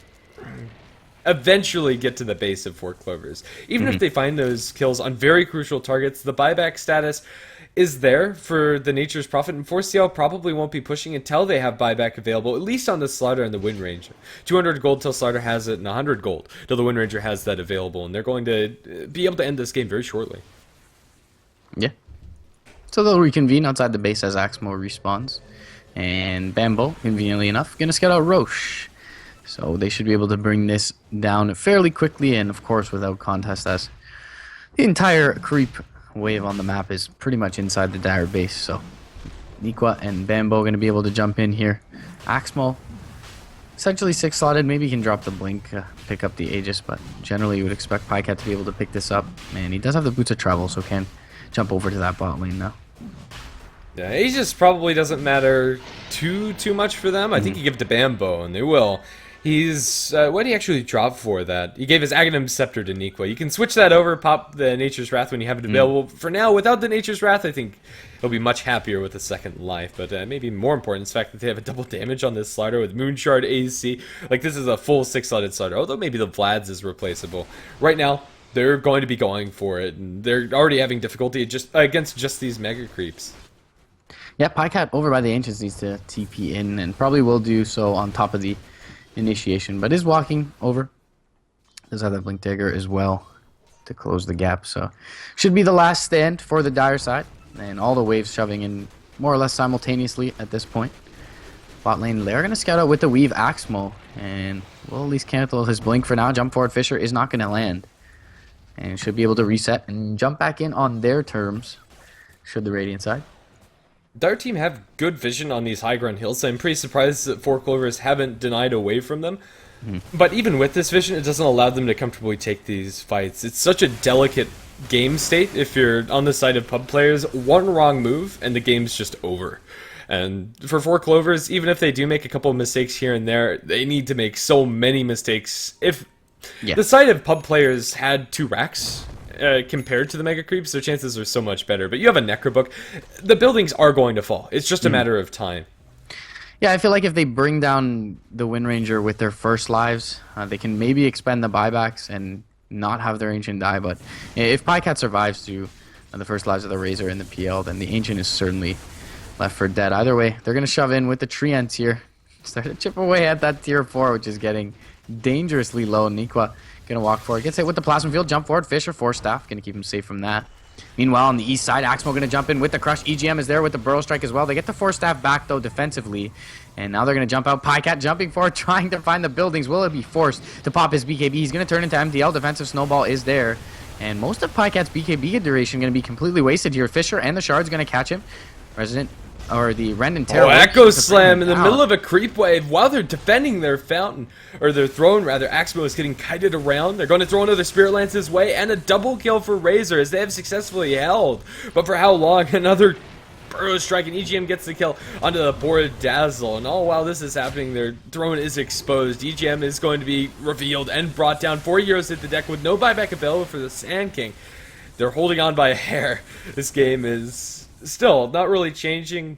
eventually get to the base of 4 Clovers. Even if they find those kills on very crucial targets, the buyback status is there for the Nature's Prophet, and 4CL probably won't be pushing until they have buyback available, at least on the Slider and the Wind Ranger. 200 gold till Slider has it, and 100 gold till the Wind Ranger has that available, and they're going to be able to end this game very shortly. Yeah. So they'll reconvene outside the base as Axmo respawns. And Bambo, conveniently enough, going to scout out Roche. So they should be able to bring this down fairly quickly, and of course without contest, as the entire creep wave on the map is pretty much inside the dire base. So Nikwa and Bambo going to be able to jump in here. Axmo, essentially 6-slotted. Maybe he can drop the blink, pick up the Aegis, but generally you would expect Pycat to be able to pick this up. And he does have the boots of travel, so can jump over to that bot lane now. Yeah, Aegis probably doesn't matter too much for them. I think you give it to Bambo, and they will. He's, what did he actually drop for that? He gave his Aghanim Scepter to Nikwa. You can switch that over, pop the Nature's Wrath when you have it available. For now, without the Nature's Wrath, I think he'll be much happier with a second life. But maybe more important is the fact that they have a double damage on this Slider with Moonshard, AC. Like, this is a full 6-slotted Slider, although maybe the Vlad's is replaceable. Right now, they're going to be going for it, and they're already having difficulty just against just these Mega Creeps. Yeah, Pycat over by the Ancients needs to TP in, and probably will do so on top of the initiation, but is walking over. Does have that Blink Dagger as well to close the gap, so should be the last stand for the dire side, and all the waves shoving in more or less simultaneously at this point. Bot lane, they're going to scout out with the Weave Axmo, and will at least cancel his Blink for now. Jump forward Fisher is not going to land, and should be able to reset and jump back in on their terms, should the Radiant side. Our team have good vision on these high ground hills, so I'm pretty surprised that 4 Clovers haven't denied away from them. But even with this vision, it doesn't allow them to comfortably take these fights. It's such a delicate game state if you're on the side of pub players. One wrong move, and the game's just over. And for 4 Clovers, even if they do make a couple of mistakes here and there, they need to make so many mistakes. If the side of pub players had 2 racks, compared to the Mega Creeps, their chances are so much better. But you have a Necrobook. The buildings are going to fall. It's just a matter of time. Yeah, I feel like if they bring down the Wind Ranger with their first lives, they can maybe expend the buybacks and not have their Ancient die. But if Pycat survives through the first lives of the Razor and the PL, then the Ancient is certainly left for dead. Either way, they're going to shove in with the Treants here. Start to chip away at that tier 4, which is getting dangerously low. Nikwa gonna walk forward, gets hit with the Plasma Field, jump forward, Fisher, 4 staff, gonna keep him safe from that. Meanwhile, on the east side, Axmo gonna jump in with the Crush, EGM is there with the Burrow Strike as well. They get the 4 staff back though defensively, and now they're gonna jump out. Pycat jumping forward, trying to find the buildings. Will it be forced to pop his BKB? He's gonna turn into MTL, defensive snowball is there, and most of Pycat's BKB duration gonna be completely wasted here. Fisher and the Shard's gonna catch him. Resident, or the Rend and Tear. Oh, Echo Slam in the middle of a creep wave while they're defending their fountain, or their throne rather. Axmo is getting kited around. They're going to throw another Spirit Lance his way, and a double kill for Razor as they have successfully held. But for how long? Another Burrow Strike, and EGM gets the kill onto the board Dazzle. And all while this is happening, their throne is exposed. EGM is going to be revealed and brought down. 4 heroes hit the deck with no buyback available for the Sand King. They're holding on by a hair. This game is still not really changing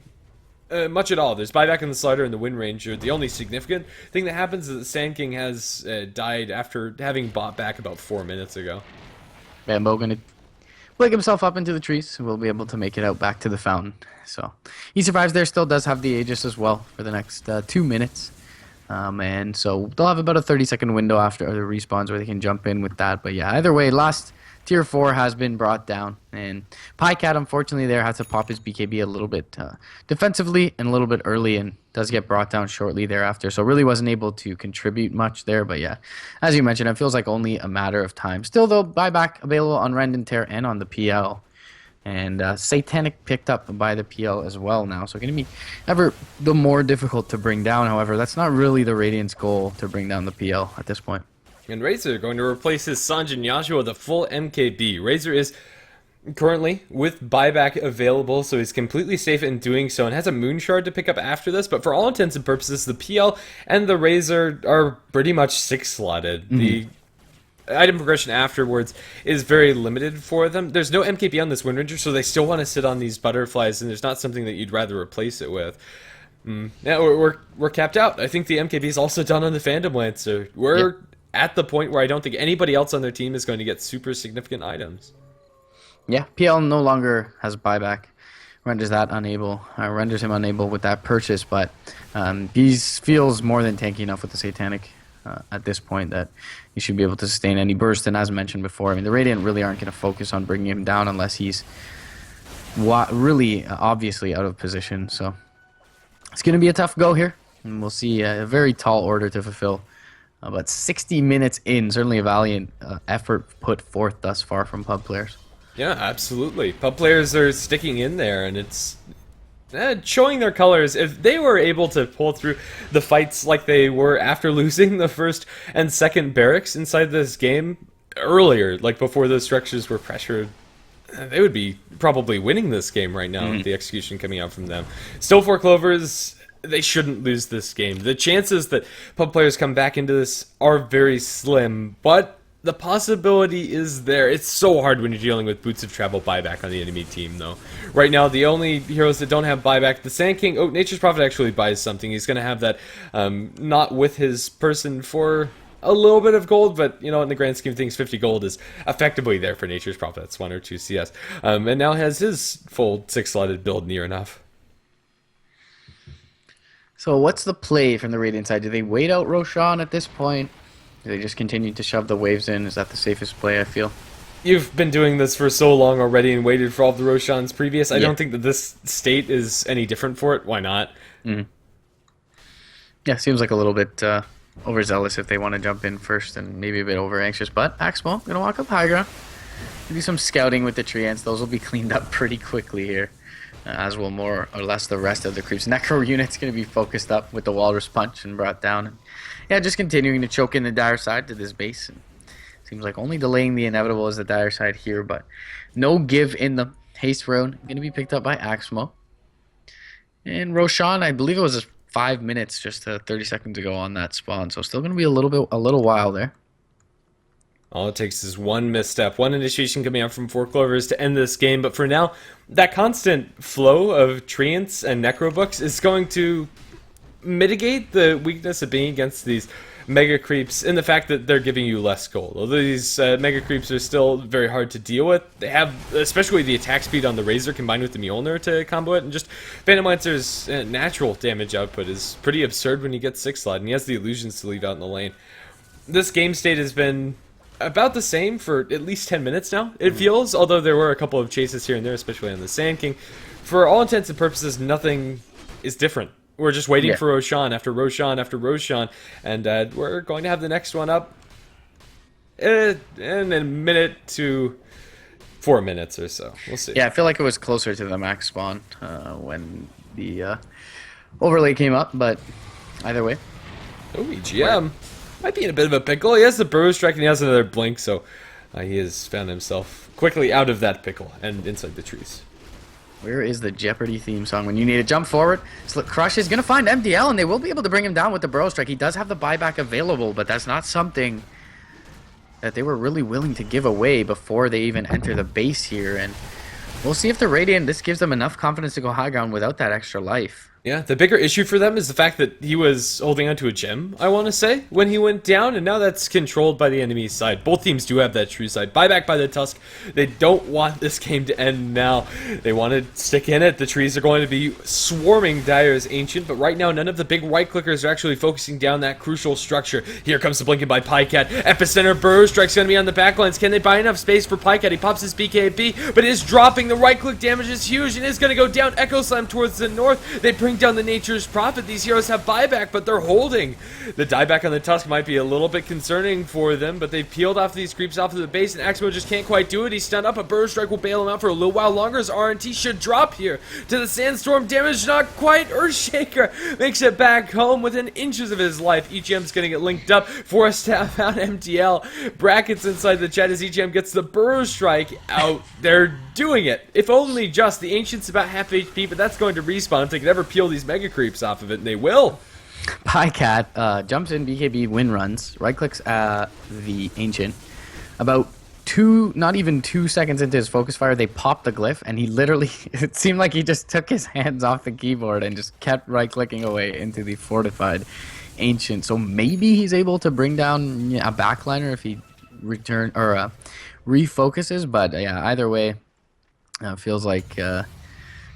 much at all. There's buyback in the Slider and the Wind Ranger. The only significant thing that happens is that Sand King has died after having bought back about 4 minutes ago. Bambo gonna flick himself up into the trees. We'll be able to make it out back to the fountain. So he survives there, still does have the Aegis as well for the next 2 minutes. And so they'll have about a 30-second window after the respawns where they can jump in with that. But yeah, either way, last tier 4 has been brought down, and Pycat unfortunately there had to pop his BKB a little bit defensively and a little bit early, and does get brought down shortly thereafter, so really wasn't able to contribute much there. But yeah, as you mentioned, it feels like only a matter of time. Still though, buyback available on Rend and Tear and on the PL, and Satanic picked up by the PL as well now, so going to be ever the more difficult to bring down. However, that's not really the Radiant's goal, to bring down the PL at this point. And Razor going to replace his Sanjin Yashua with a full MKB. Razor is currently with buyback available, so he's completely safe in doing so and has a moon shard to pick up after this. But for all intents and purposes, the PL and the Razor are pretty much 6-slotted. The item progression afterwards is very limited for them. There's no MKB on this Wind Ranger, so they still want to sit on these butterflies, and there's not something that you'd rather replace it with. Yeah, we're capped out. I think the MKB is also done on the Phantom Lancer. We're at the point where I don't think anybody else on their team is going to get super significant items. Yeah, PL no longer has buyback. Renders him unable with that purchase, but he feels more than tanky enough with the Satanic at this point that he should be able to sustain any burst. And as mentioned before, I mean, the Radiant really aren't going to focus on bringing him down unless he's really obviously out of position. So it's going to be a tough go here, and we'll see a very tall order to fulfill. But 60 minutes in, certainly a valiant effort put forth thus far from pub players. Yeah, absolutely. Pub players are sticking in there, and it's showing their colors. If they were able to pull through the fights like they were after losing the first and second barracks inside this game earlier, like before those structures were pressured, they would be probably winning this game right now with the execution coming out from them. Still, for Clovers, they shouldn't lose this game. The chances that pub players come back into this are very slim, but the possibility is there. It's so hard when you're dealing with Boots of Travel buyback on the enemy team, though. Right now, the only heroes that don't have buyback, the Sand King, Nature's Prophet actually buys something. He's going to have that not with his person for a little bit of gold, but, you know, in the grand scheme of things, 50 gold is effectively there for Nature's Prophet. That's 1 or 2 CS. And now has his full 6-slotted build near enough. So what's the play from the Radiant side? Do they wait out Roshan at this point? Do they just continue to shove the waves in? Is that the safest play, I feel? You've been doing this for so long already and waited for all the Roshans previous. I don't think that this state is any different for it. Why not? Yeah, seems like a little bit overzealous if they want to jump in first and maybe a bit over anxious. But Axmo gonna walk up high ground. Do some scouting with the tree ants. Those will be cleaned up pretty quickly here. As will more or less the rest of the creeps. Necro unit's going to be focused up with the Walrus Punch and brought down. And yeah, just continuing to choke in the dire side to this base. And seems like only delaying the inevitable is the dire side here, but no give in the haste road. Going to be picked up by Axmo. And Roshan, I believe it was 5 minutes, just 30 seconds ago on that spawn. So still going to be a little while there. All it takes is one misstep, one initiation coming out from 4 Clovers to end this game. But for now, that constant flow of Treants and Necrobooks is going to mitigate the weakness of being against these Mega Creeps in the fact that they're giving you less gold. Although these Mega Creeps are still very hard to deal with, they have, especially the attack speed on the Razor combined with the Mjolnir to combo it, and just Phantom Lancer's natural damage output is pretty absurd when you get 6-slot, and he has the illusions to leave out in the lane. This game state has been about the same for at least 10 minutes now, it feels, although there were a couple of chases here and there, especially on the Sand King. For all intents and purposes, nothing is different. We're just waiting for Roshan after Roshan after Roshan, and we're going to have the next one up in a minute to 4 minutes or so. We'll see. Yeah, I feel like it was closer to the max spawn when the overlay came up, but either way. Oh, EGM. Might be in a bit of a pickle. He has the Burrow Strike and he has another Blink, so he has found himself quickly out of that pickle and inside the trees. Where is the Jeopardy theme song when you need to jump forward? Slip Crush is going to find MDL, and they will be able to bring him down with the Burrow Strike. He does have the buyback available, but that's not something that they were really willing to give away before they even enter the base here. And we'll see if the Radiant, this gives them enough confidence to go high ground without that extra life. Yeah, the bigger issue for them is the fact that he was holding onto a gem, I want to say, when he went down, and now that's controlled by the enemy's side. Both teams do have that true side. Buyback by the Tusk. They don't want this game to end now. They want to stick in it. The trees are going to be swarming Dire's Ancient, but right now none of the big right-clickers are actually focusing down that crucial structure. Here comes the blinking by Pycat. Epicenter Burrow Strike's going to be on the backlines. Can they buy enough space for Pycat? He pops his BKB, but it is dropping. The right-click damage is huge, and it's going to go down. Echo Slam towards the north. They bring down the Nature's Prophet. These heroes have buyback, but they're holding. The dieback on the Tusk might be a little bit concerning for them, but they've peeled off these creeps off of the base, and Axmo just can't quite do it. He's stunned up. A Burrow Strike will bail him out for a little while longer. His RNT should drop here. To the Sandstorm, damage not quite. Earthshaker makes it back home within inches of his life. EGM's going to get linked up. Forced to have out MTL. Brackets inside the chat as EGM gets the Burrow Strike out. They're doing it. If only just. The Ancient's about half HP, but that's going to respawn if they can ever peel these Mega Creeps off of it, and they will. Pycat jumps in, BKB win runs, right clicks the Ancient. About not even 2 seconds into his focus fire, they popped the glyph, and he literally, it seemed like he just took his hands off the keyboard and just kept right clicking away into the fortified Ancient. So maybe he's able to bring down a backliner if he refocuses, but yeah, either way, feels like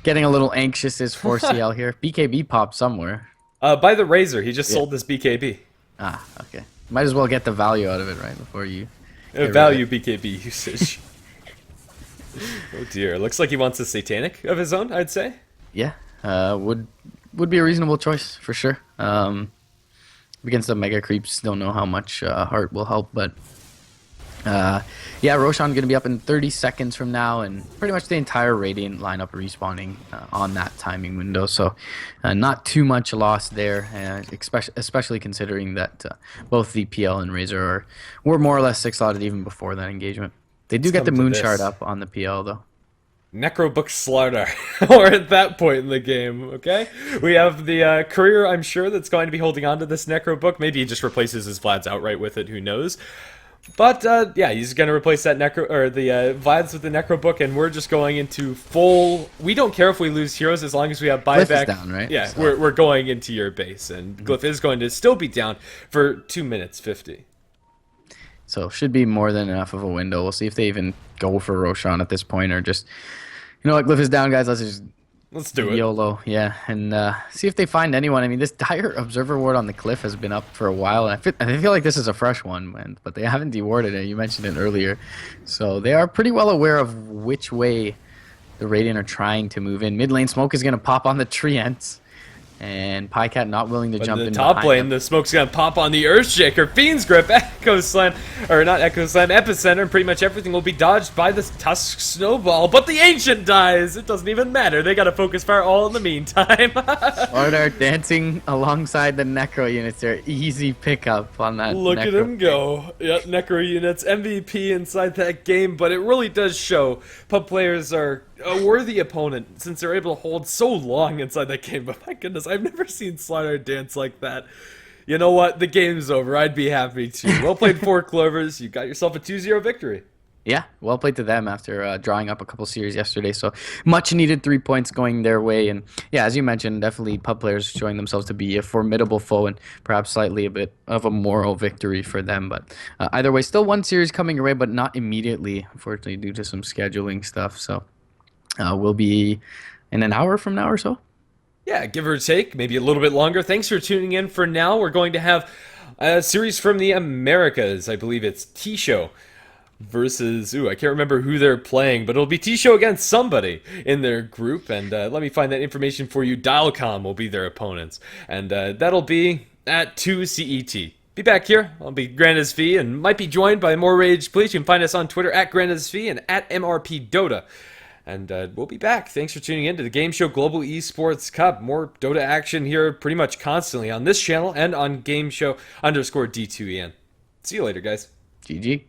getting a little anxious is for CL here. BKB popped somewhere. By the Razor, he just sold this BKB. Ah, okay. Might as well get the value out of it, right, before you... Value BKB usage. Oh dear, looks like he wants a Satanic of his own, I'd say. Yeah, would be a reasonable choice, for sure. Against the Mega Creeps, don't know how much Heart will help, but... yeah, Roshan going to be up in 30 seconds from now, and pretty much the entire Radiant lineup respawning on that timing window. So not too much loss there, especially considering that both the PL and Razor were more or less 6-slotted even before that engagement. They do get the Moon Shard up on the PL, though. Necrobook Slardar, or at that point in the game, okay? We have the Courier, I'm sure, that's going to be holding on to this Necrobook. Maybe he just replaces his Vlads outright with it, who knows? But, yeah, he's going to replace that the Vlads with the Necrobook, and we're just going into full... We don't care if we lose heroes as long as we have buyback. Glyph is down, right? Yeah, so. we're going into your base, and Glyph is going to still be down for 2 minutes 50. So, should be more than enough of a window. We'll see if they even go for Roshan at this point, or just... You know what, Glyph is down, guys. Let's do it. YOLO, yeah, and see if they find anyone. I mean, this dire Observer Ward on the cliff has been up for a while, and I feel like this is a fresh one, but they haven't dewarded it. You mentioned it earlier. So they are pretty well aware of which way the Radiant are trying to move in. Mid lane smoke is going to pop on the Treants, and Pycat not willing to jump in. In the top lane, the smoke's going to pop on the Earthshaker, Fiend's Grip, Echo Slam, or not Echo Slam, Epicenter, and pretty much everything will be dodged by the Tusk Snowball, but the Ancient dies! It doesn't even matter, they got to focus fire all in the meantime. Slardar dancing alongside the Necro units there, easy pickup on that. Look at him go. Yeah, Necro units, MVP inside that game, but it really does show pub players are a worthy opponent since they're able to hold so long inside that game. But my goodness, I've never seen Slardar dance like that. You know what? The game's over. I'd be happy too. Well played, 4 Clovers. You got yourself a 2-0 victory. Yeah, well played to them after drawing up a couple series yesterday. So much needed 3 points going their way. And yeah, as you mentioned, definitely pub players showing themselves to be a formidable foe and perhaps slightly a bit of a moral victory for them. But either way, still 1 series coming your way, but not immediately, unfortunately, due to some scheduling stuff. So we'll be in an hour from now or so. Yeah, give or take, maybe a little bit longer. Thanks for tuning in. For now, we're going to have a series from the Americas. I believe it's T-Show versus, I can't remember who they're playing, but it'll be T-Show against somebody in their group. And let me find that information for you. Dialcom will be their opponents. And that'll be at 2 CET. Be back here. I'll be GrandasV and might be joined by more Rage Please. You can find us on Twitter at GrandasV and at MRP Dota. And we'll be back. Thanks for tuning in to the GameShow Global Esports Cup. More Dota action here pretty much constantly on this channel and on GameShow _D2EN. See you later, guys. GG.